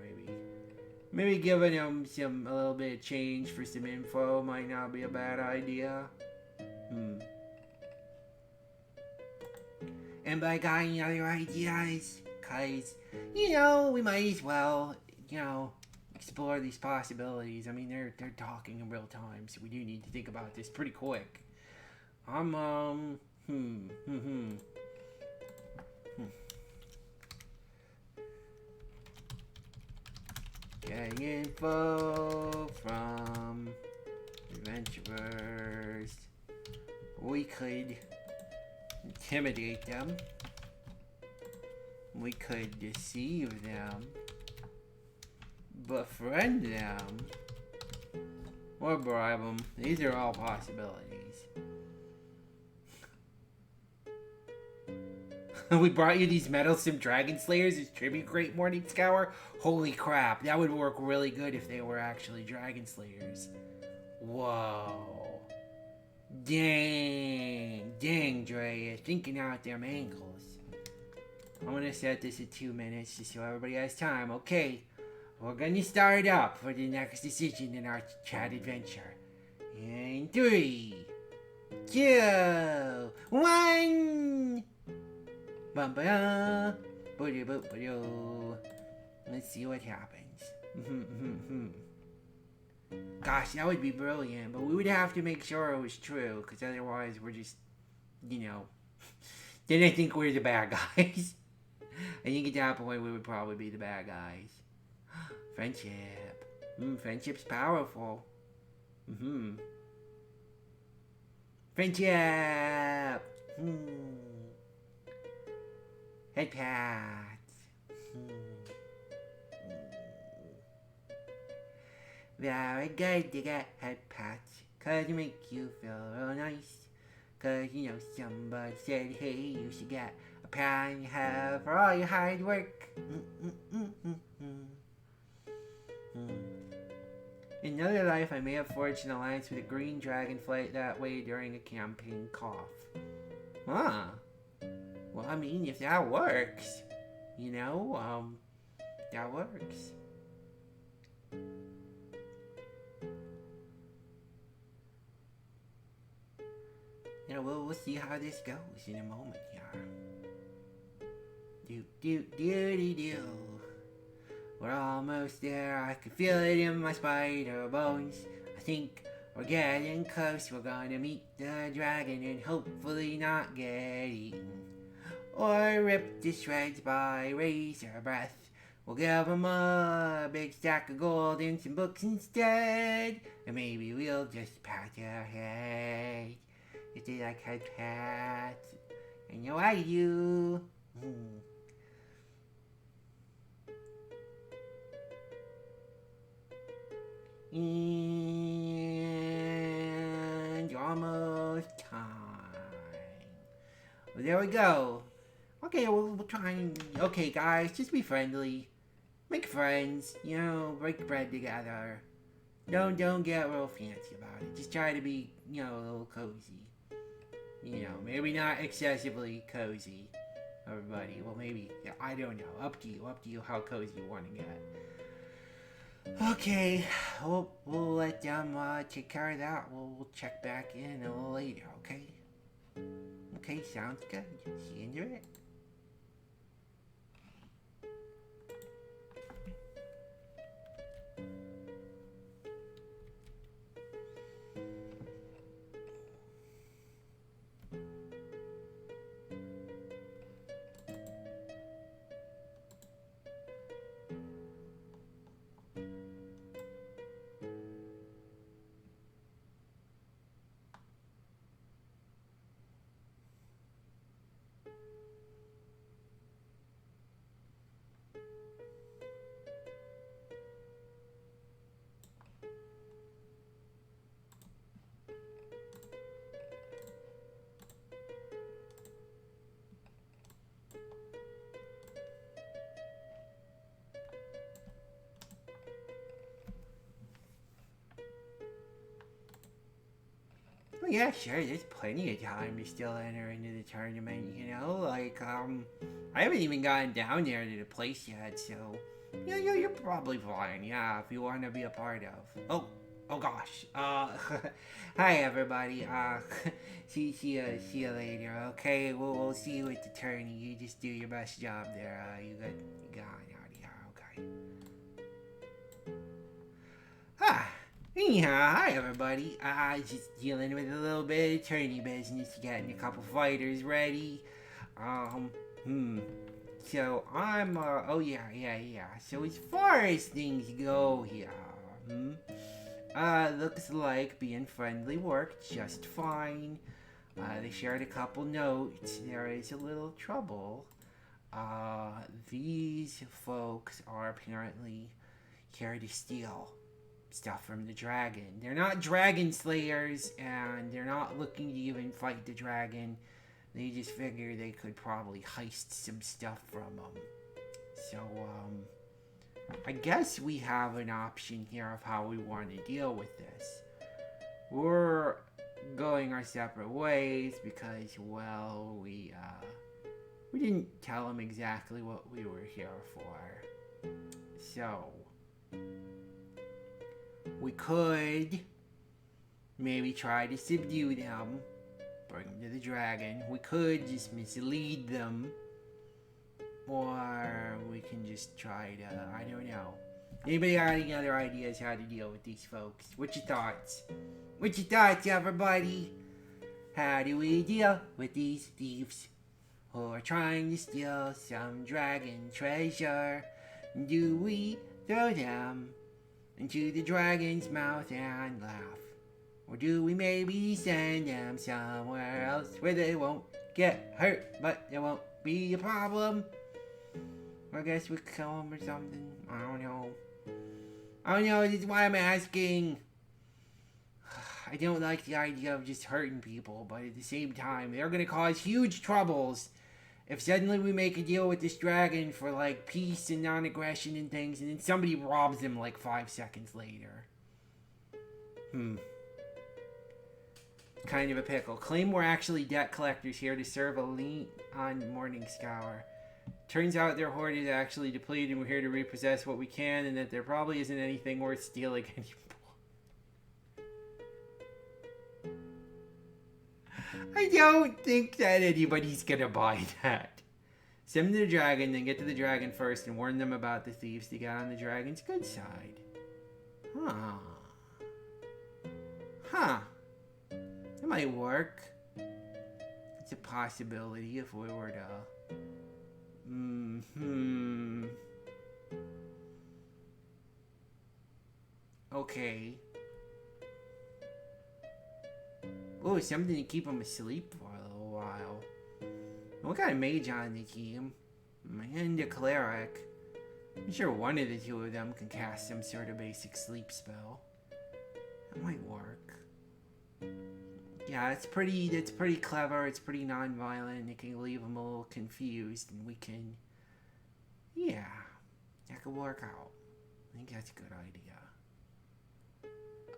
Maybe giving them a little bit of change for some info might not be a bad idea. And by got any other ideas? Cause, you know, we might as well, you know, explore these possibilities. I mean, they're talking in real time, so we do need to think about this pretty quick. Getting info from adventurers. We could intimidate them. We could deceive them. Befriend them. Or bribe them. These are all possibilities. We brought you these meddlesome dragon slayers as tribute, Great Morningscour. Holy crap, that would work really good if they were actually dragon slayers. Whoa. Dang, Dre, you're thinking out them ankles. I'm gonna set this at 2 minutes just so everybody has time. Okay, we're gonna start up for the next decision in our chat adventure. In 3, 2, 1. Let's see what happens. Gosh, that would be brilliant, but we would have to make sure it was true, because otherwise we're just, then I think we're the bad guys. I think at that point we would probably be the bad guys. Friendship. Friendship's powerful. Friendship. Head pats. Very good to get head pats, cause it makes you feel real nice. Cause somebody said, hey, you should get a pat on your head for all your hard work. In another life, I may have forged an alliance with a green dragonfly that way during a campaign cough. Huh. Well, I mean, if that works, that works. We'll see how this goes in a moment here. Do. We're almost there. I can feel it in my spider bones. I think we're getting close. We're gonna meet the dragon and hopefully not get eaten. Or ripped to shreds by razor breath. We'll give him a big stack of gold and some books instead. And maybe we'll just pat their head. If they like head pats. And I do. And almost time. Well, there we go. Okay, we'll try and... Okay, guys, just be friendly. Make friends. Break bread together. Don't get real fancy about it. Just try to be, a little cozy. Maybe not excessively cozy, everybody. Well, maybe, I don't know. Up to you how cozy you want to get. Okay, we'll let them take care of that. We'll check back in a little later, okay? Okay, sounds good. See you in a bit. Well, yeah, sure, there's plenty of time to still enter into the tournament, I haven't even gotten down there to the place yet, so, you're probably fine, if you want to be a part of. Oh gosh, hi everybody, see you later, okay, we'll see you at the tourney, you just do your best job there, you got out of here, okay. Anyhow, hi everybody. Just dealing with a little bit of tourney business, getting a couple fighters ready. So I'm, oh yeah. So as far as things go here, looks like being friendly worked just fine. They shared a couple notes. There is a little trouble. These folks are apparently here to steal stuff from the dragon. They're not dragon slayers, and they're not looking to even fight the dragon. They just figure they could probably heist some stuff from them. So, I guess we have an option here of how we want to deal with this. We're going our separate ways because, well, we didn't tell them exactly what we were here for. So, we could maybe try to subdue them, bring them to the dragon. We could just mislead them. Or we can just try to, I don't know. Anybody got any other ideas how to deal with these folks? What's your thoughts? What's your thoughts, everybody? How do we deal with these thieves who are trying to steal some dragon treasure? Do we throw them into the dragon's mouth and laugh? Or do we maybe send them somewhere else where they won't get hurt, but there won't be a problem? I guess we could kill them or something. I don't know. This is why I'm asking. I don't like the idea of just hurting people, but at the same time, they're gonna cause huge troubles if suddenly we make a deal with this dragon for, like, peace and non-aggression and things, and then somebody robs him, like, 5 seconds later. Kind of a pickle. Claim we're actually debt collectors here to serve a lien on Morningscour. Turns out their hoard is actually depleted and we're here to repossess what we can, and that there probably isn't anything worth stealing anymore. I don't think that anybody's gonna buy that. Send them to the dragon, then get to the dragon first and warn them about the thieves to get on the dragon's good side. That might work. It's a possibility if we were to... Okay. Oh, something to keep them asleep for a little while. We got a mage on the team. And a cleric. I'm sure one of the two of them can cast some sort of basic sleep spell. That might work. Yeah, it's pretty clever. It's pretty non-violent. It can leave them a little confused, and we can... Yeah, that could work out. I think that's a good idea.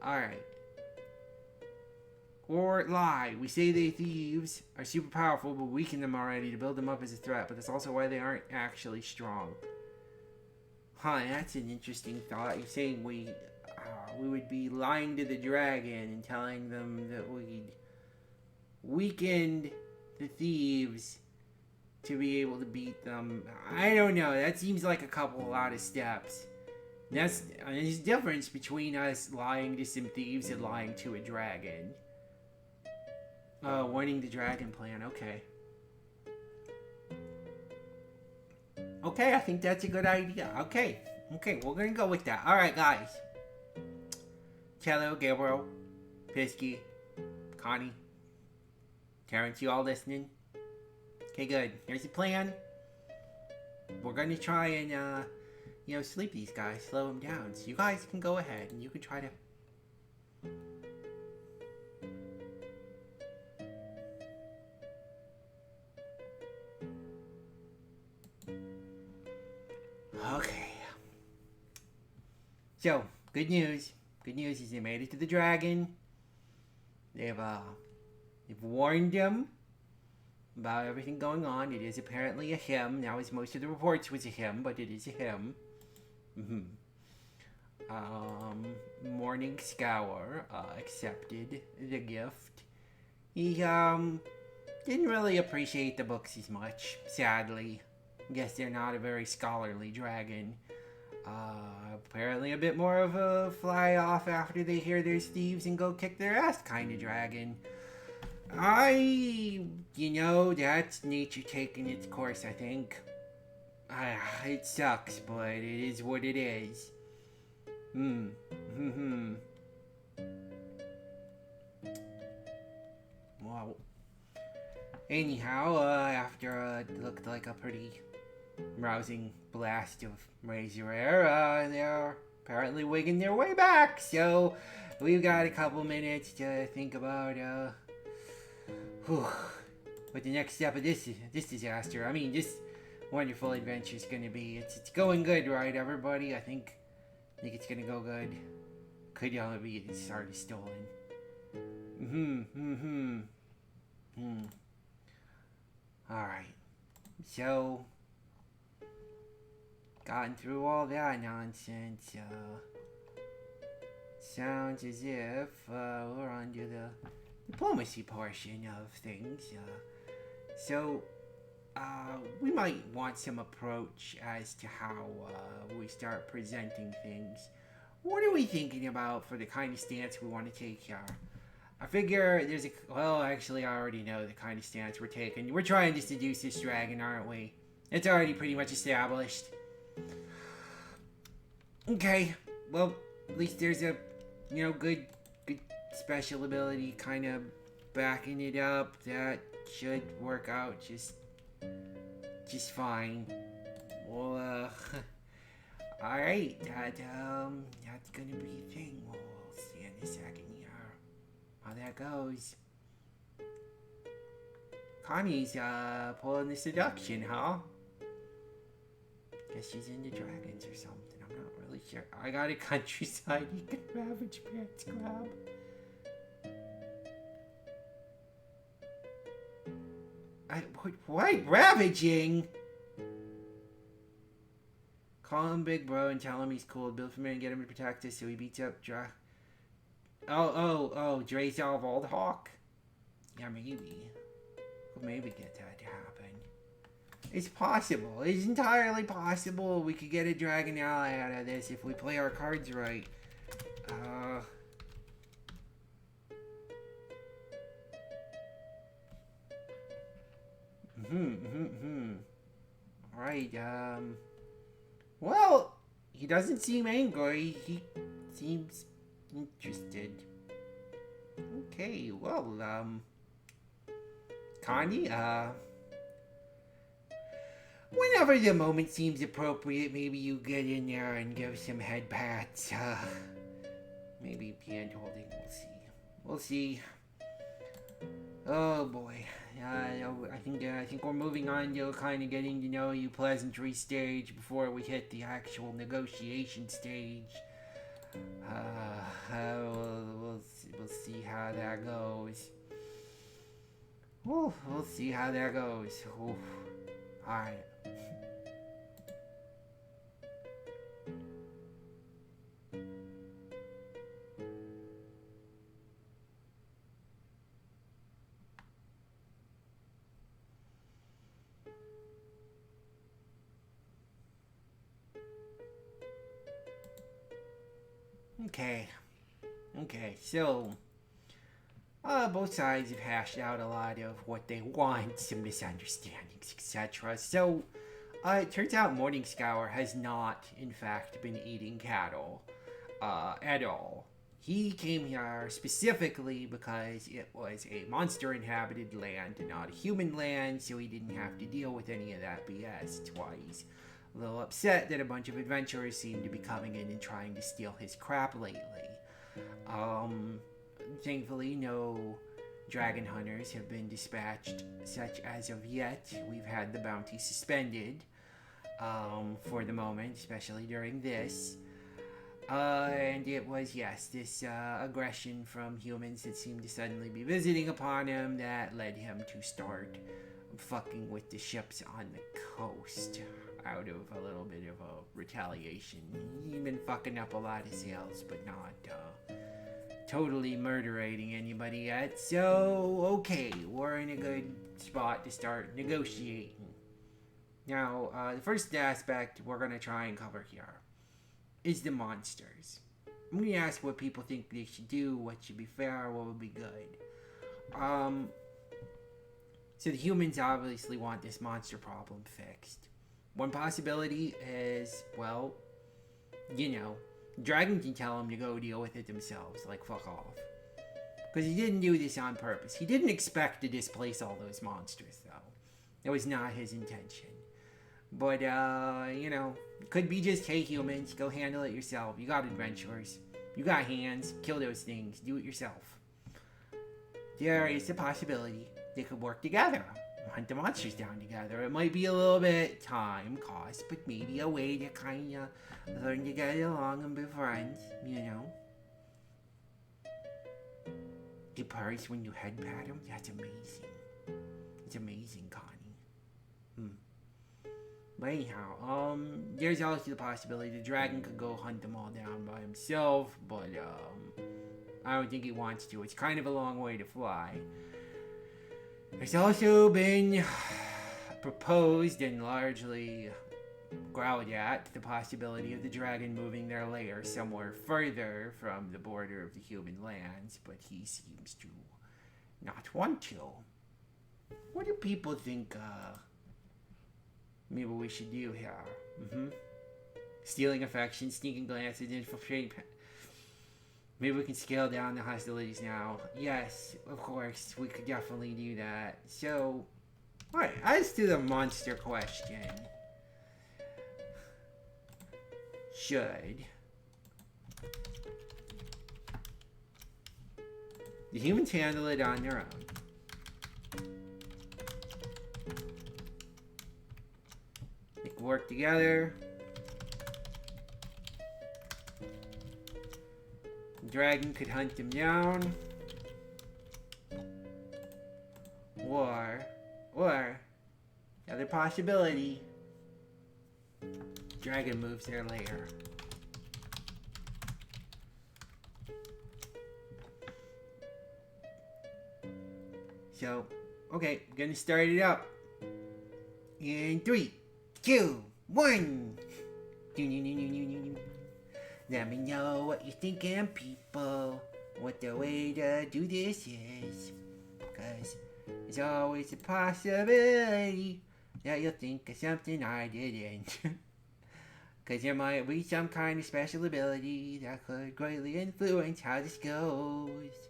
Alright. Or lie. We say they thieves are super powerful, but weaken them already to build them up as a threat, but that's also why they aren't actually strong. That's an interesting thought. You're saying we would be lying to the dragon and telling them that we'd weakened the thieves to be able to beat them. I don't know. That seems like a lot of steps. There's a difference between us lying to some thieves and lying to a dragon. Warning the dragon plan. Okay. Okay, I think that's a good idea. Okay, we're gonna go with that. Alright, guys. Cello, Gabriel, Pisky, Connie, Terrence, you all listening? Okay, good. Here's the plan. We're gonna try and, sleep these guys, slow them down. So you guys can go ahead and you can try to... Okay. So, good news. Good news is they made it to the dragon. They've warned him about everything going on. It is apparently a him. Now, as most of the reports was a him, but it is a him. Morningscour accepted the gift. He didn't really appreciate the books as much, sadly. I guess they're not a very scholarly dragon. Apparently a bit more of a fly off after they hear there's thieves and go kick their ass kind of dragon. That's nature taking its course, I think. It sucks, but it is what it is. Hmm. Hmm. Well, anyhow, after it looked like a pretty rousing blast of razor air, they're apparently wigging their way back. So we've got a couple minutes to think about what the next step of this disaster. I mean, this wonderful adventure is going to be. It's going good, right, everybody? I think it's going to go good. Could only be the start is stolen. All right. So gotten through all that nonsense. Sounds as if we're on to the diplomacy portion of things. So we might want some approach as to how we start presenting things. What are we thinking about for the kind of stance we want to take here? I figure actually, I already know the kind of stance we're taking. We're trying to seduce this dragon, aren't we? It's already pretty much established. Okay, well, at least there's a, good special ability kind of backing it up. That should work out just fine. Well, alright, that's gonna be a thing. We'll see in a second here how that goes. Connie's, pulling the seduction, huh? Guess she's into dragons or something. I'm not really sure. I got a countryside you can ravage pants grab. What? Ravaging? Call him Big Bro and tell him he's cool. Build for me and get him to protect us so he beats up Dre's Old Hawk. Yeah, maybe. We'll maybe get that to happen. It's possible. It's entirely possible we could get a dragon ally out of this if we play our cards right. Alright, well, he doesn't seem angry. He seems interested. Okay, well, Connie, whenever the moment seems appropriate, maybe you get in there and give some head pats. Maybe hand holding. We'll see. Oh boy. I think we're moving on to kind of getting to know you pleasantry stage before we hit the actual negotiation stage. We'll see how that goes. We'll see how that goes. Alright. Okay, so both sides have hashed out a lot of what they want, some misunderstandings, etc. So it turns out Morningscour has not, in fact, been eating cattle at all. He came here specifically because it was a monster-inhabited land and not a human land, so he didn't have to deal with any of that BS. That's why he's a little upset that a bunch of adventurers seem to be coming in and trying to steal his crap lately. Thankfully, no dragon hunters have been dispatched such as of yet. We've had the bounty suspended for the moment, especially during this. And it was, yes, this aggression from humans that seemed to suddenly be visiting upon him that led him to start fucking with the ships on the coast out of a little bit of a retaliation. He's been fucking up a lot of sales, but not totally murdering anybody yet. So, okay, we're in a good spot to start negotiating. Now, the first aspect we're going to try and cover here is the monsters. I'm going to ask what people think they should do, what should be fair, what would be good. So the humans obviously want this monster problem fixed. One possibility is, well, you know, Dragon can tell him to go deal with it themselves, like fuck off. Because he didn't do this on purpose. He didn't expect to displace all those monsters, though. It was not his intention. But, you know, could be just, hey, humans, go handle it yourself. You got adventurers. You got hands. Kill those things. Do it yourself. There is a possibility they could work together. Hunt the monsters down together. It might be a little bit time cost, but maybe a way to kind of learn to get along and be friends, you know. The purrs when you head pat them, that's amazing. It's amazing, Connie. But anyhow, there's also the possibility the dragon could go hunt them all down by himself, but I don't think he wants to. It's kind of a long way to fly. There's also been proposed and largely growled at the possibility of the dragon moving their lair somewhere further from the border of the human lands, but he seems to not want to. What do people think, maybe we should do here? Stealing affection, sneaking glances, infiltrating... Maybe we can scale down the hostilities now. Yes, of course, we could definitely do that. So, alright, as to the monster question. Should the humans handle it on their own? They can work together. The dragon could hunt them down. Or, the other possibility, dragon moves their lair. So, okay, I'm gonna start it up. In 3, 2, 1. Let me know what you're thinking, people. What the way to do this is. Because there's always a possibility that you'll think of something I didn't. Because there might be some kind of special ability that could greatly influence how this goes.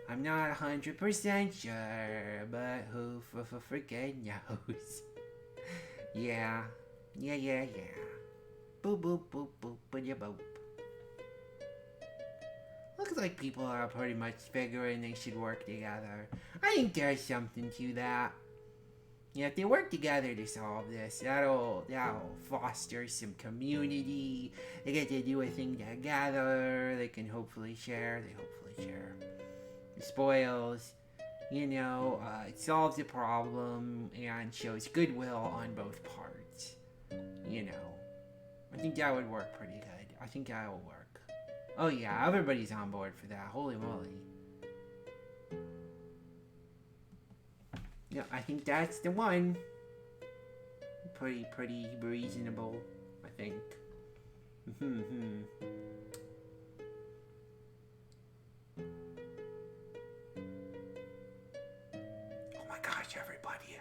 I'm not 100% sure, but who freaking knows? Yeah. Boop, boop, boop, boop, boop, boop. Looks like people are pretty much figuring they should work together. I think there's something to that. Yeah, if they work together to solve this, that'll foster some community. They get to do a thing together. They can hopefully share. The spoils. You know, it solves the problem and shows goodwill on both parts. You know, I think that would work pretty good. I think that will work. Oh yeah, everybody's on board for that. Holy moly. Yeah, I think that's the one. Pretty reasonable, I think. Oh my gosh, everybody.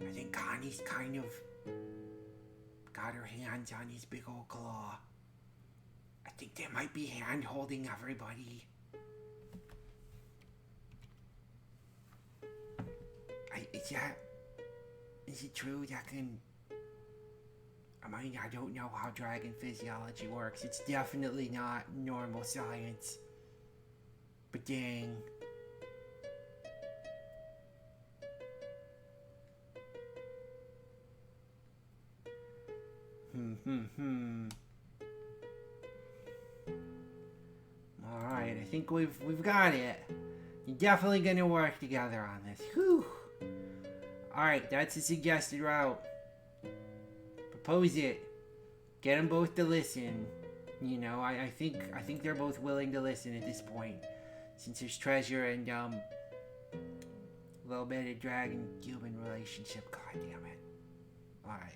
I think Connie's kind of got her hands on his big old claw. I think they might be hand-holding everybody. Is it true that can... I mean, I don't know how dragon physiology works. It's definitely not normal science. But dang. Alright, I think we've got it. You're definitely gonna work together on this. Whew. Alright, that's a suggested route. Propose it. Get them both to listen. You know, I think they're both willing to listen at this point. Since there's treasure and a little bit of dragon-human relationship. God damn it. Alright.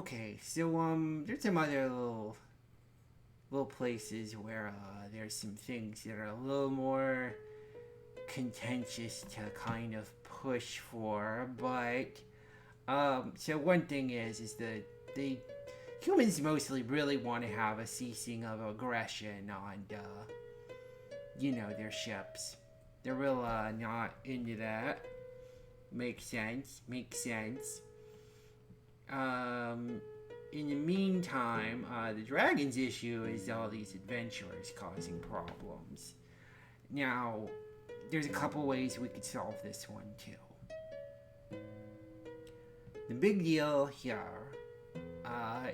Okay, so there's some other little places where there's some things that are a little more contentious to kind of push for, but so one thing is that the humans mostly really want to have a ceasing of aggression on their ships. They're real not into that. Makes sense. In the meantime, the dragon's issue is all these adventurers causing problems. Now, there's a couple ways we could solve this one too. The big deal here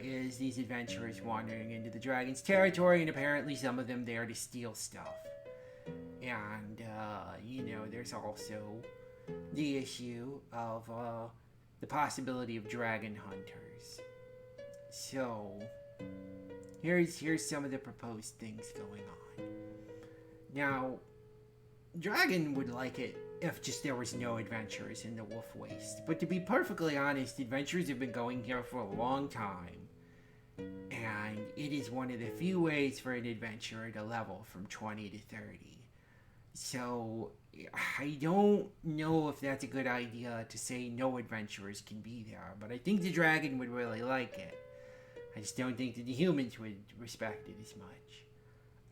is these adventurers wandering into the dragon's territory, and apparently some of them there to steal stuff. And, there's also the issue of the possibility of dragon hunters. So, here's some of the proposed things going on. Now, Dragon would like it if just there was no adventurers in the Wolf Waste. But to be perfectly honest, adventurers have been going here for a long time. And it is one of the few ways for an adventurer to level from 20 to 30. So, I don't know if that's a good idea to say no adventurers can be there. But I think the dragon would really like it. I just don't think that the humans would respect it as much.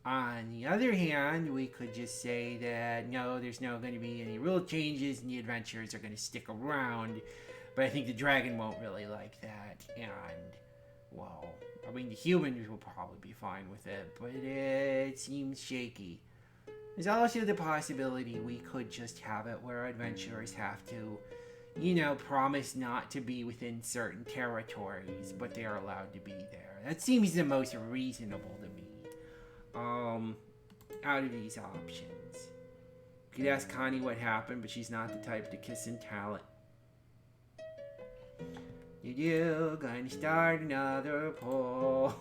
On the other hand, we could just say that no, there's not going to be any rule changes and the adventurers are going to stick around. But I think the dragon won't really like that. And, well, I mean, the humans will probably be fine with it, but it seems shaky. There's also the possibility we could just have it where adventurers have to, promise not to be within certain territories, but they are allowed to be there. That seems the most reasonable to me. Out of these options. You could ask Connie what happened, but she's not the type to kiss and tell it. You're gonna start another poll.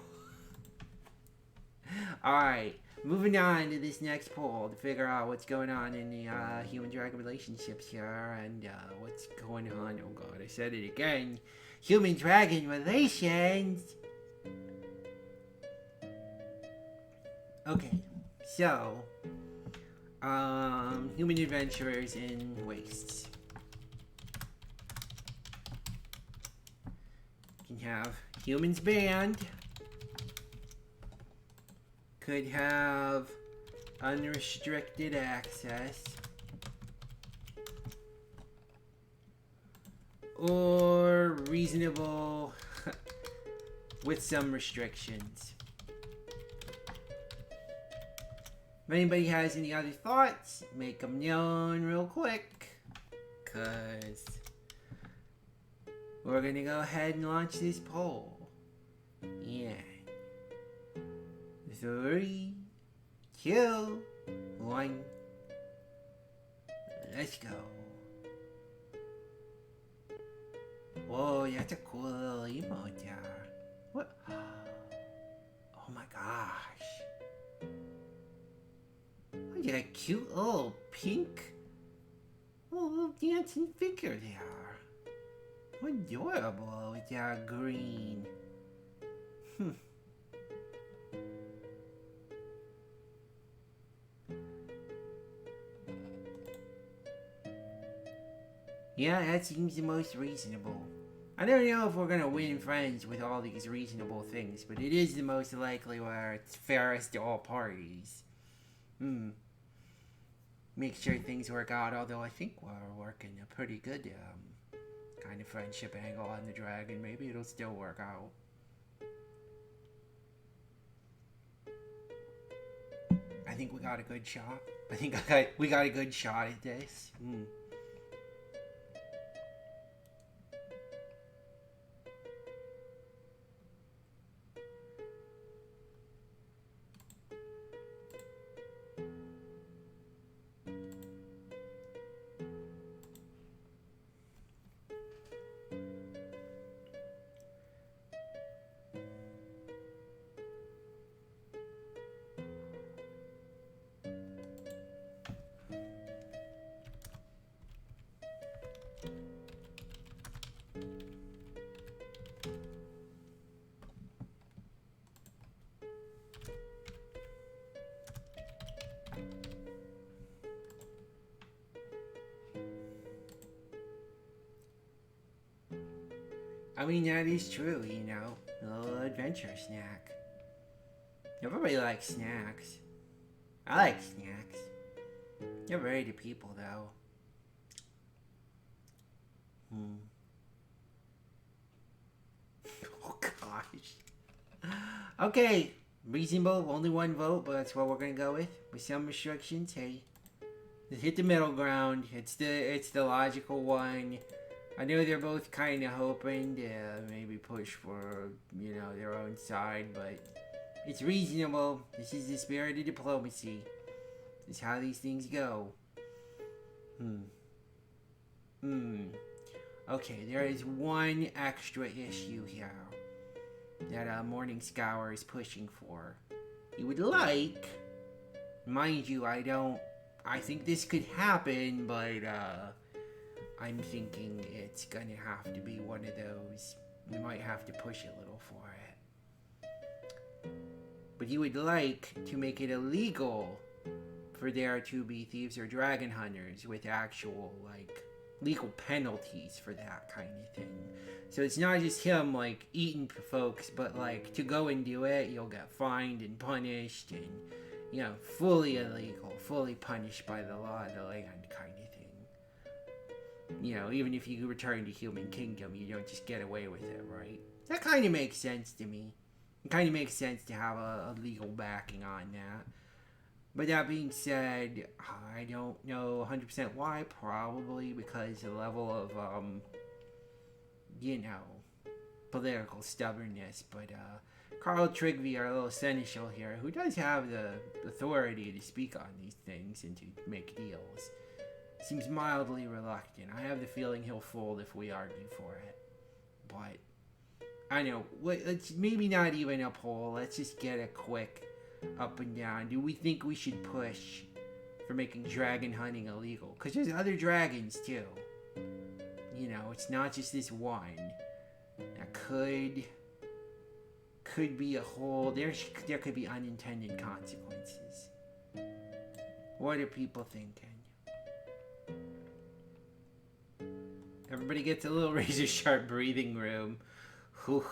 Alright, moving on to this next poll to figure out what's going on in the human-dragon relationships here and what's going on. Oh god, I said it again. Human-dragon relations! Okay, so, human adventurers in wastes. You can have humans banned. Could have unrestricted access. Or reasonable with some restrictions. If anybody has any other thoughts, make them known real quick. Because we're going to go ahead and launch this poll. Yeah. 3, 2, 1. Let's go. Whoa, that's a cool little emote there. What? Oh my gosh. Look at that cute little pink little dancing figure there. Adorable with that green. Yeah, that seems the most reasonable. I don't know if we're gonna win friends with all these reasonable things, but it is the most likely where it's fairest to all parties. Make sure things work out, although I think we're working a pretty good kind of friendship angle on the dragon. Maybe it'll still work out. I think we got a good shot. We got a good shot at this. I mean, that is true, you know. A little adventure snack. Everybody likes snacks. I like snacks. They're very to people, though. Oh, gosh. Okay. Reasonable, only one vote, but that's what we're gonna go with some restrictions. Hey, just hit the middle ground. It's the logical one. I know they're both kind of hoping to maybe push for their own side, but it's reasonable. This is the spirit of diplomacy. This is how these things go. Okay, there is one extra issue here that Morningscour is pushing for. He would like, mind you, I think this could happen, but I'm thinking it's gonna have to be one of those. We might have to push a little for it. But he would like to make it illegal for there to be thieves or dragon hunters with actual, legal penalties for that kind of thing. So it's not just him, eating folks, but, to go and do it, you'll get fined and punished and, fully illegal, fully punished by the law of the land kind of thing. Even if you return to human kingdom, you don't just get away with it, right? That kind of makes sense to me. It kind of makes sense to have a legal backing on that. But that being said, I don't know 100% why. Probably because the level of, political stubbornness. But Carl Trigby, our little seneschal here, who does have the authority to speak on these things and to make deals, seems mildly reluctant. I have the feeling he'll fold if we argue for it. But, I know, let's maybe not even a poll. Let's just get a quick up and down. Do we think we should push for making dragon hunting illegal? Because there's other dragons too. It's not just this one. That could be a whole. There could be unintended consequences. What are people thinking? Everybody gets a little razor sharp breathing room. Whew.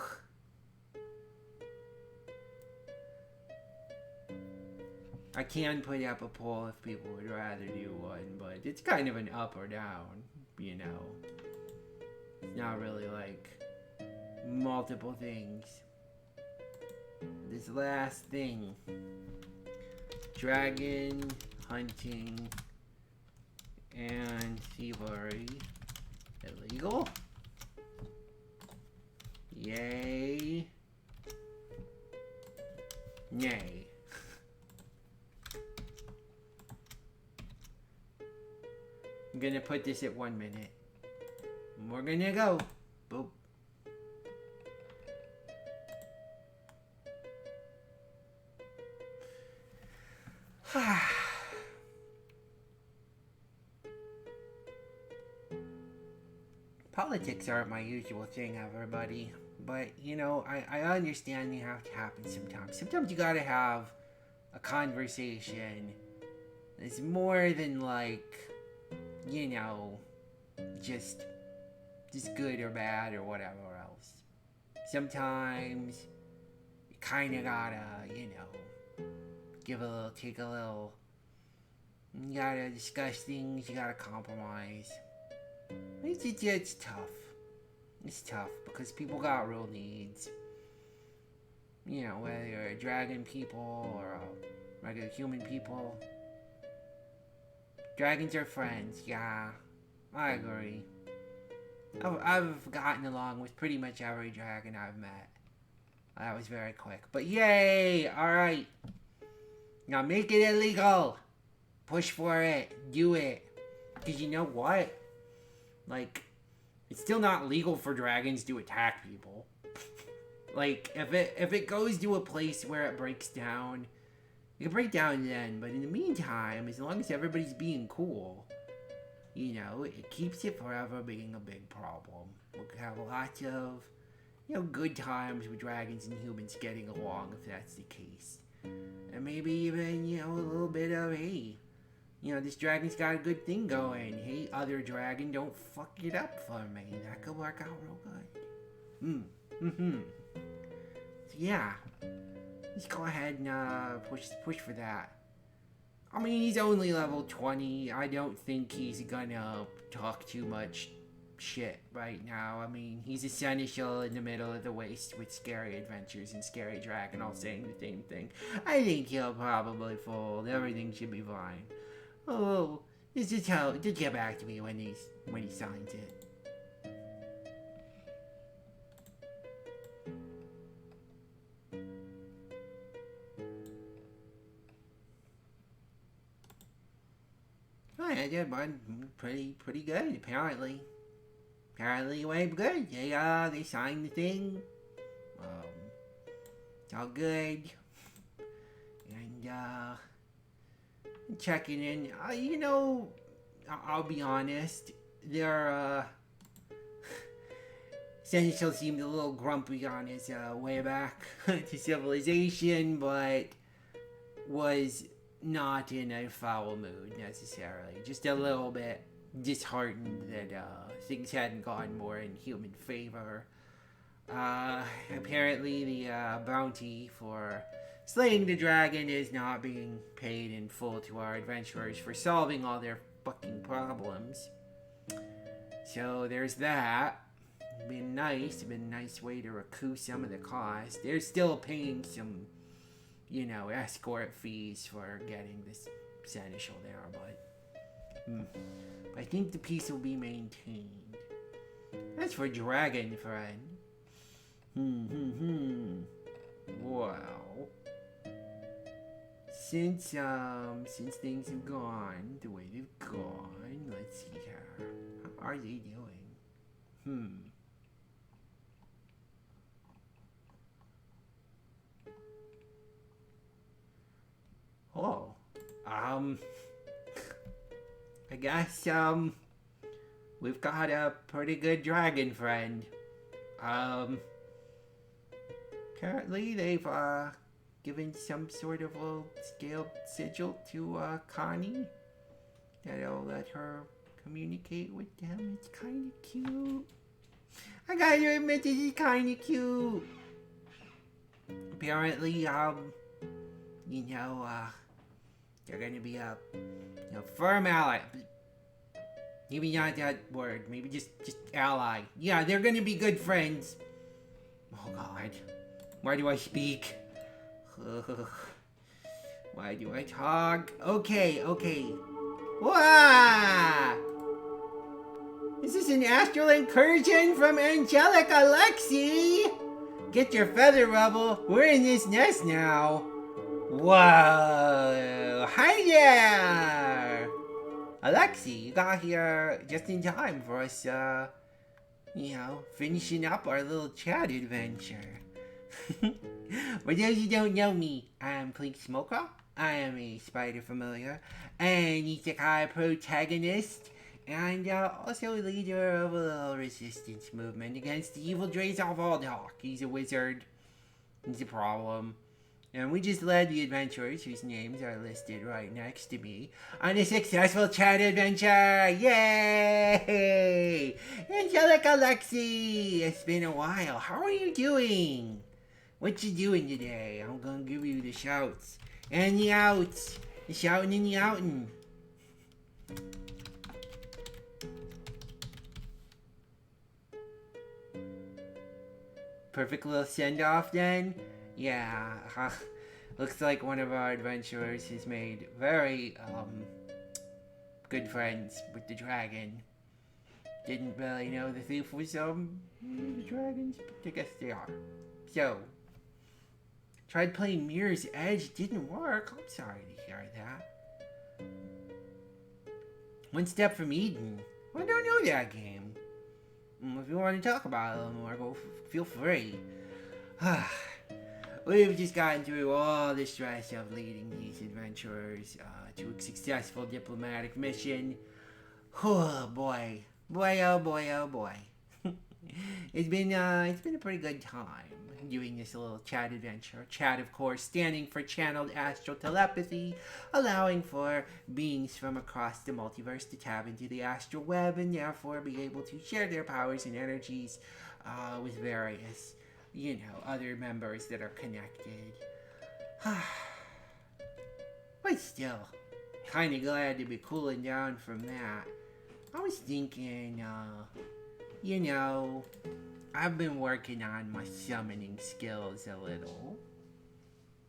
I can put up a poll if people would rather do one, but it's kind of an up or down, It's not really multiple things. This last thing. Dragon hunting and thievery illegal? Yay. Nay. I'm gonna put this at 1 minute. We're gonna go. Boop. Politics aren't my usual thing, everybody. But, I understand they have to happen sometimes. Sometimes you gotta have a conversation that's more than just good or bad or whatever else. Sometimes you kind of gotta, give a little, take a little. You gotta discuss things, you gotta compromise. It's tough. It's tough because people got real needs. Whether you're a dragon people or a regular human people. Dragons are friends, yeah. I agree. I've gotten along with pretty much every dragon I've met. That was very quick. But yay! Alright. Now make it illegal. Push for it. Do it. Because you know what? It's still not legal for dragons to attack people. If it goes to a place where it breaks down, it can break down then. But in the meantime, as long as everybody's being cool, it keeps it forever being a big problem. We'll have lots of, good times with dragons and humans getting along if that's the case. And maybe even, a little bit of, hey, this dragon's got a good thing going. Hey, other dragon, don't fuck it up for me. That could work out real good. Hmm. Mm-hmm. So yeah, let's go ahead and push for that. I mean, he's only level 20. I don't think he's gonna talk too much shit right now. I mean, he's a seneschal in the middle of the waste with scary adventures and scary dragon all saying the same thing. I think he'll probably fold. Everything should be fine. Oh, just get back to me when he signs it. Oh, yeah, yeah, bud. Pretty good, apparently. Apparently it went good. They signed the thing. It's all good. And, checking in. I'll be honest. Their, Seneschal seemed a little grumpy on his, way back to civilization, but was not in a foul mood necessarily. Just a little bit disheartened that things hadn't gone more in human favor. Apparently, the bounty for slaying the dragon is not being paid in full to our adventurers for solving all their fucking problems. So there's that. Been a nice way to recoup some of the cost. They're still paying some, escort fees for getting this seneschal there, but I think the peace will be maintained. As for dragon friend, well, since things have gone the way they've gone, let's see here. How are they doing? Oh, I guess, we've got a pretty good dragon friend. Apparently they've, given some sort of a scaled sigil to, Connie that'll let her communicate with them. It's kinda cute. I gotta admit, this is kinda cute. Apparently, they're gonna be a firm ally. Maybe not that word. Maybe just ally. Yeah, they're gonna be good friends. Oh God, why do I speak? Why do I talk? Okay. Wah! Is this an astral incursion from Angelic Alexi? Get your feather rubble. We're in this nest now. Whoa! Hi there! Alexi, you got here just in time for us, finishing up our little chat adventure. For those who don't know me, I'm Plink Smoker. I am a spider familiar, an isekai protagonist, and also leader of a little resistance movement against the evil Drays of Aldhawk. He's a wizard. He's a problem. And we just led the adventurers, whose names are listed right next to me, on a successful chat adventure! Yay! Angelic Alexi! It's been a while. How are you doing? What you doing today? I'm gonna give you the shouts. And the outs. The shouting and the outing. Perfect little send-off then? Yeah, looks like one of our adventurers has made very, good friends with the dragon. Didn't really know the thief was, the dragons, but I guess they are. So, tried playing Mirror's Edge, didn't work. I'm sorry to hear that. One Step from Eden. I don't know that game. If you want to talk about it a little more, feel free. We've just gotten through all the stress of leading these adventurers to a successful diplomatic mission. Oh boy. It's been a pretty good time doing this little chat adventure. Chat, of course, standing for channeled astral telepathy, allowing for beings from across the multiverse to tap into the astral web and therefore be able to share their powers and energies with various, other members that are connected. But still, kind of glad to be cooling down from that. I was thinking, I've been working on my summoning skills a little.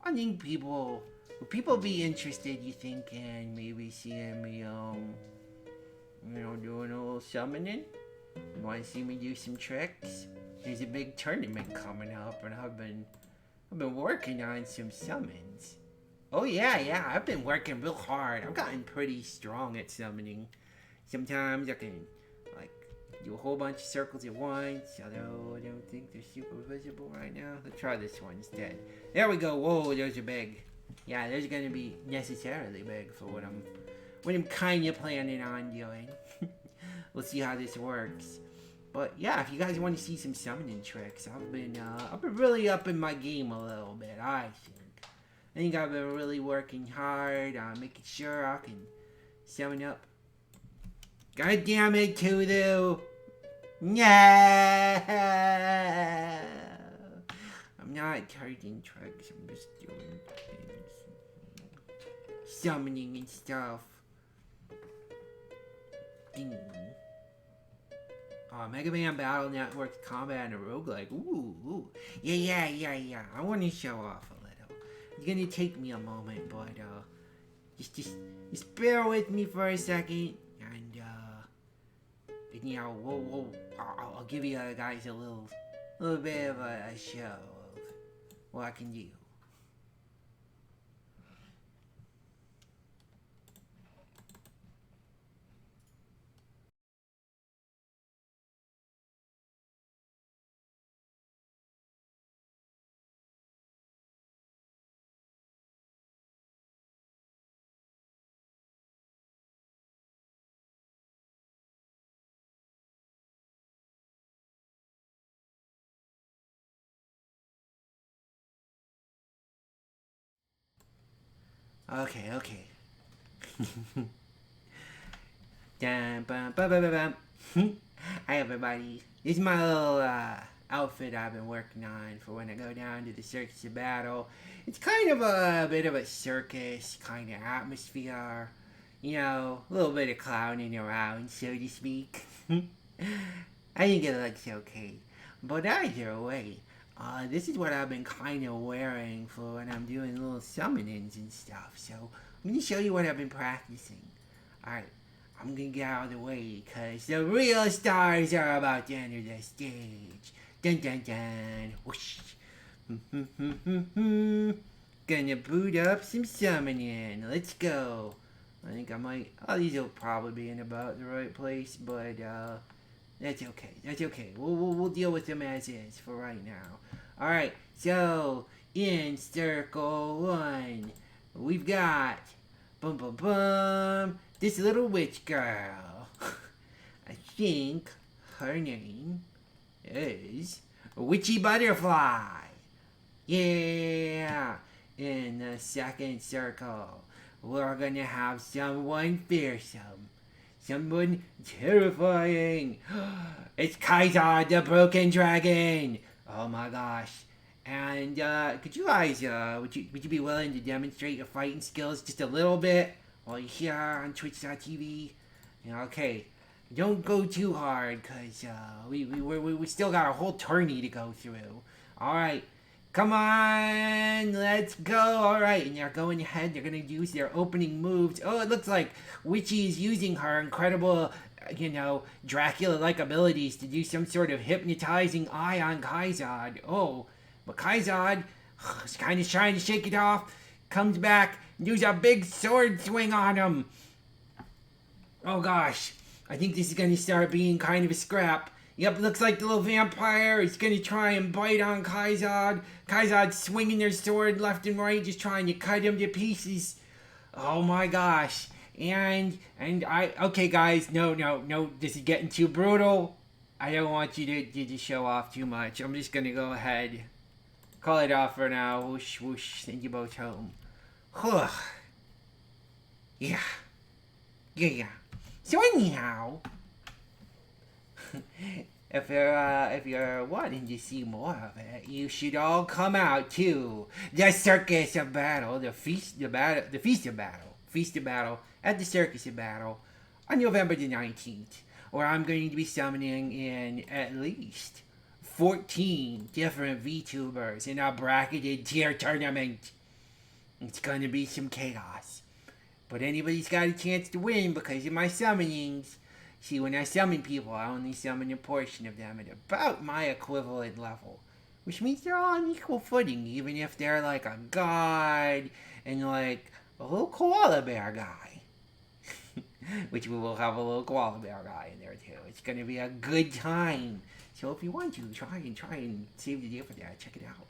I think would people be interested, you think, in maybe seeing me, doing a little summoning? You want to see me do some tricks? There's a big tournament coming up, and I've been working on some summons. Oh yeah, I've been working real hard. I've gotten pretty strong at summoning. Sometimes I can, like, do a whole bunch of circles at once, although I don't think they're super visible right now. Let's try this one instead. There we go. Whoa, those are big. Yeah, those are gonna be necessarily big for what I'm kind of planning on doing. We'll see how this works. But yeah, if you guys want to see some summoning tricks, I've been really upping my game a little bit. I think I've been really working hard on making sure I can summon up. God damn it, Tulu! No! I'm not charging tricks, I'm just doing things. Summoning and stuff. Ding. Mega Man Battle Network Combat and a Roguelike. Ooh. Yeah. I want to show off a little. It's gonna take me a moment, but, just bear with me for a second. And, I'll give you guys a little bit of a show of what I can do. Okay. Dun, bum, bum, bum, bum, bum. Hi everybody. This is my little outfit I've been working on for when I go down to the circus of battle. It's kind of a bit of a circus kind of atmosphere. A little bit of clowning around, so to speak. I think it looks okay. But either way, this is what I've been kind of wearing for when I'm doing little summonings and stuff. So I'm going to show you what I've been practicing. Alright, I'm going to get out of the way because the real stars are about to enter the stage. Dun dun dun. Whoosh. Gonna boot up some summoning. Let's go. I think I might. These will probably be in about the right place, but that's okay. We'll deal with them as is for right now. All right. So in circle 1, we've got this little witch girl. I think her name is Witchy Butterfly. Yeah. In the second circle, we're gonna have someone fearsome. Someone terrifying. It's Kaiser the Broken Dragon. Oh my gosh. And could you guys, would you be willing to demonstrate your fighting skills just a little bit while you're here on Twitch.tv? Okay. Don't go too hard, cause we still got a whole tourney to go through. All right. Come on, let's go. All right, and they're going ahead. They're going to use their opening moves. Oh, it looks like Witchy is using her incredible, Dracula-like abilities to do some sort of hypnotizing eye on Kaizad. Oh, but Kaizad is kind of trying to shake it off. Comes back, does a big sword swing on him. Oh, gosh. I think this is going to start being kind of a scrap. Yep, looks like the little vampire is going to try and bite on Kaizad. Kaizad's swinging their sword left and right, just trying to cut him to pieces. Oh my gosh. Okay guys, no, this is getting too brutal. I don't want you to show off too much. I'm just gonna go ahead, call it off for now. Whoosh, whoosh, send you both home. Whew. Yeah. Yeah. So anyhow, if you're wanting to see more of it, you should all come out to the Circus of Battle, the Feast of Battle, at the Circus of Battle on November the 19th, where I'm going to be summoning in at least 14 different VTubers in a bracketed tier tournament. It's going to be some chaos. But anybody's got a chance to win because of my summonings. See, when I summon people, I only summon a portion of them at about my equivalent level. Which means they're all on equal footing, even if they're like a god and like a little koala bear guy. Which we will have a little koala bear guy in there too. It's going to be a good time. So if you want to, try and save the day for that. Check it out.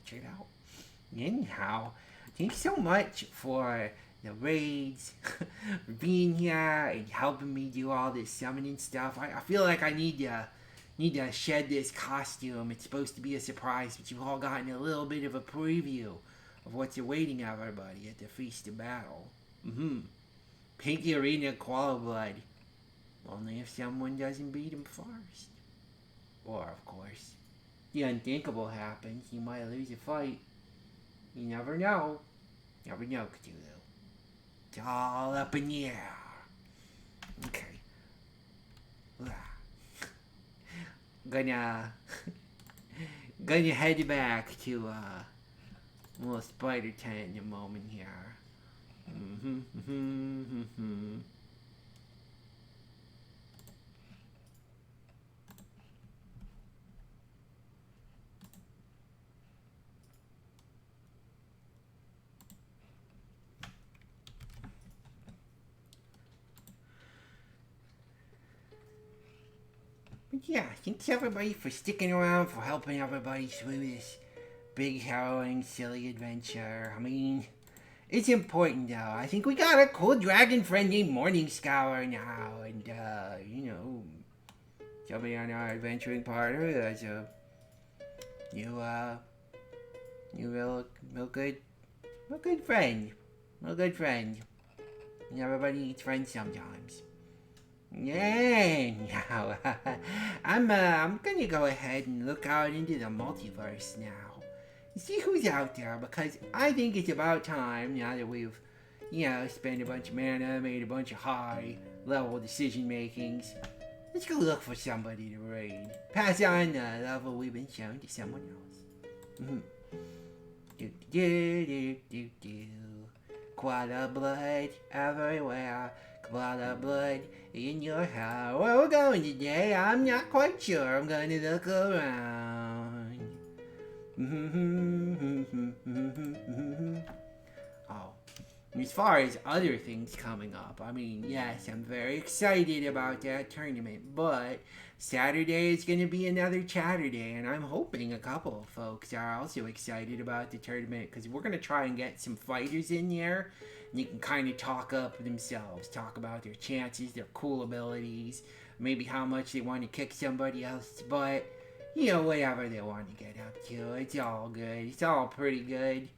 Anyhow, thanks so much for the raids, for being here and helping me do all this summoning stuff. I feel like I need to shed this costume. It's supposed to be a surprise, but you've all gotten a little bit of a preview of what's awaiting everybody at the Feast of Battle. Paint the arena koala blood. Only if someone doesn't beat him first. Or, of course, the unthinkable happens. You might lose a fight. You never know. Never know, Cthulhu. It's all up in the air. Okay. Gonna head back to a little spider tent in a moment here. But yeah, thanks everybody for sticking around, for helping everybody through this big, harrowing, silly adventure. I mean, it's important though. I think we got a cool dragon friend named Morningscour now, and somebody on our adventuring party that's a new real good friend. And everybody needs friends sometimes. Yeah, now I'm gonna go ahead and look out into the multiverse now and see who's out there, because I think it's about time, now that we've spent a bunch of mana, made a bunch of high level decision makings. Let's go look for somebody to raid. Pass on the level we've been shown to someone else. Koala blood everywhere. Koala blood in your hair. Where we're going today, I'm not quite sure. I'm going to look around. Oh, as far as other things coming up, I mean, yes, I'm very excited about that tournament, but Saturday is going to be another Chatterday, and I'm hoping a couple of folks are also excited about the tournament, because we're going to try and get some fighters in there, and you can kind of talk up themselves, talk about their chances, their cool abilities, maybe how much they want to kick somebody else's butt, whatever they want to get up to. It's all good. It's all pretty good.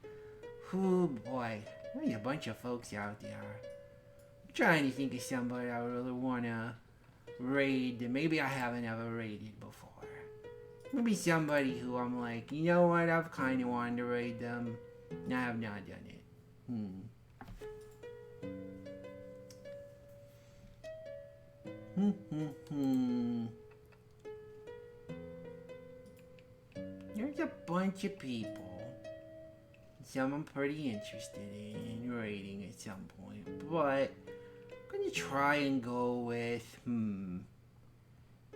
Oh boy, there's a bunch of folks out there. I'm trying to think of somebody I would really want to raid that maybe I haven't ever raided before. Maybe somebody who I'm like, you know what, I've kind of wanted to raid them, and I have not done it. There's a bunch of people. Some I'm pretty interested in raiding at some point, but I'm gonna try and go with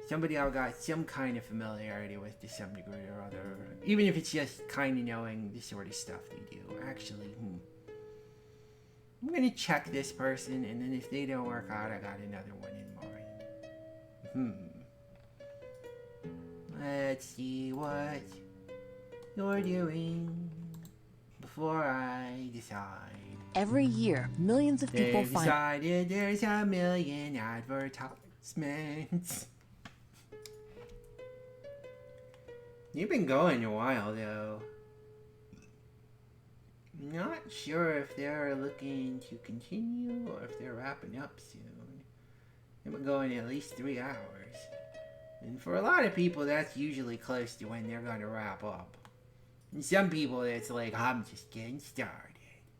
somebody I've got some kind of familiarity with to some degree or other, even if it's just kind of knowing the sort of stuff they do. Actually, I'm gonna check this person, and then if they don't work out, I got another one in mind. Let's see what you're doing before I decide. Every year, millions of people They've decided there's a million advertisements. You've been going a while, though. Not sure if they're looking to continue or if they're wrapping up soon. They've been going at least 3 hours. And for a lot of people, that's usually close to when they're going to wrap up. And some people, it's like, I'm just getting started.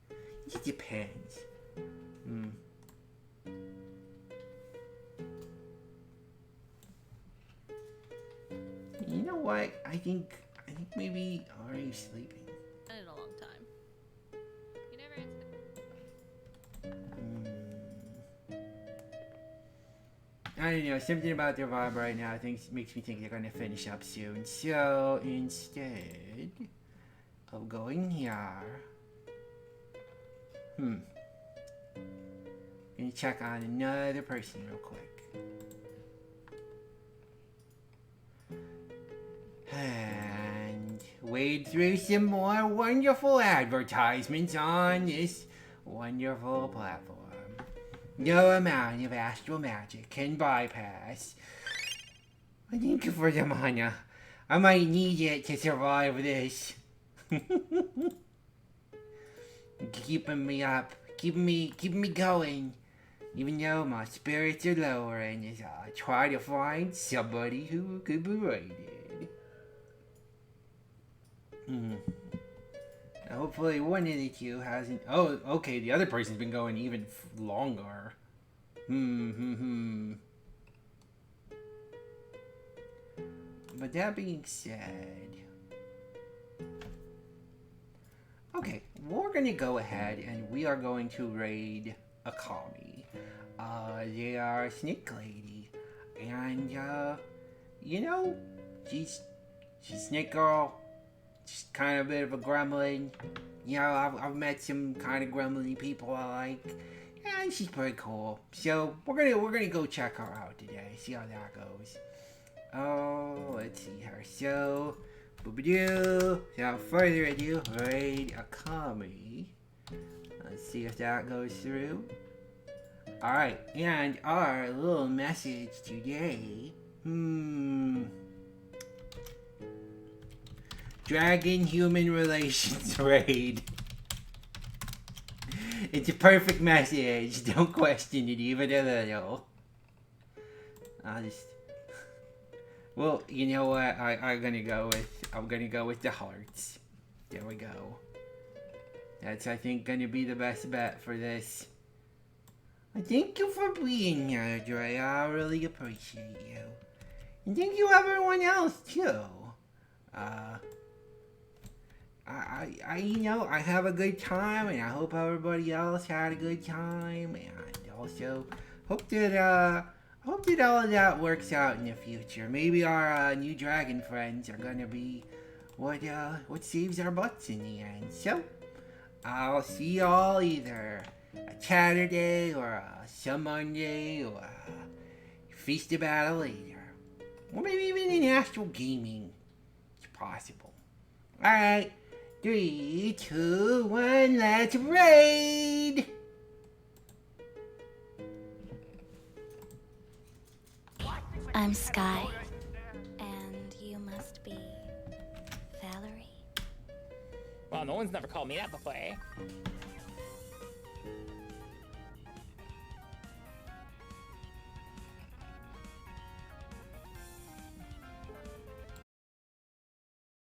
It just depends. You know what? I think maybe Ari's sleeping. In a long time. You never answered. I don't know, something about their vibe right now makes me think they're gonna finish up soon. So instead of going here, gonna check on another person real quick. And wade through some more wonderful advertisements on this wonderful platform. No amount of astral magic can bypass. Thank you for the mana. I might need it to survive this. Keeping me up, keeping me going. Even though my spirits are lowering as I try to find somebody who could be raided. Hopefully one of the two hasn't... Oh, okay, the other person's been going even longer. But that being said... Okay, we're gonna go ahead and we are going to raid Akami. They are a snake lady. And, you know, she's snake girl. Just kind of a bit of a gremlin. You know, I've met some kind of gremlin people I like. And she's pretty cool. So we're gonna go check her out today. See how that goes. Oh, let's see her. So, boop-a-doo. Without further ado, raid Akami. Let's see if that goes through. Alright, and our little message today. Dragon-human relations raid. It's a perfect message. Don't question it even a little. Well, you know what? I'm gonna go with the hearts. There we go. That's, I think, gonna be the best bet for this. Thank you for being here, Dre. I really appreciate you. And thank you everyone else, too. I have a good time, and I hope everybody else had a good time, and also hope that all of that works out in the future. Maybe our new dragon friends are gonna be what saves our butts in the end. So, I'll see y'all either a Saturday or some Monday or Feast of Battle later, or maybe even in Astral Gaming. It's possible. All right. 3, 2, 1, let's raid! I'm Sky, and you must be Valerie. Well, no one's never called me that before.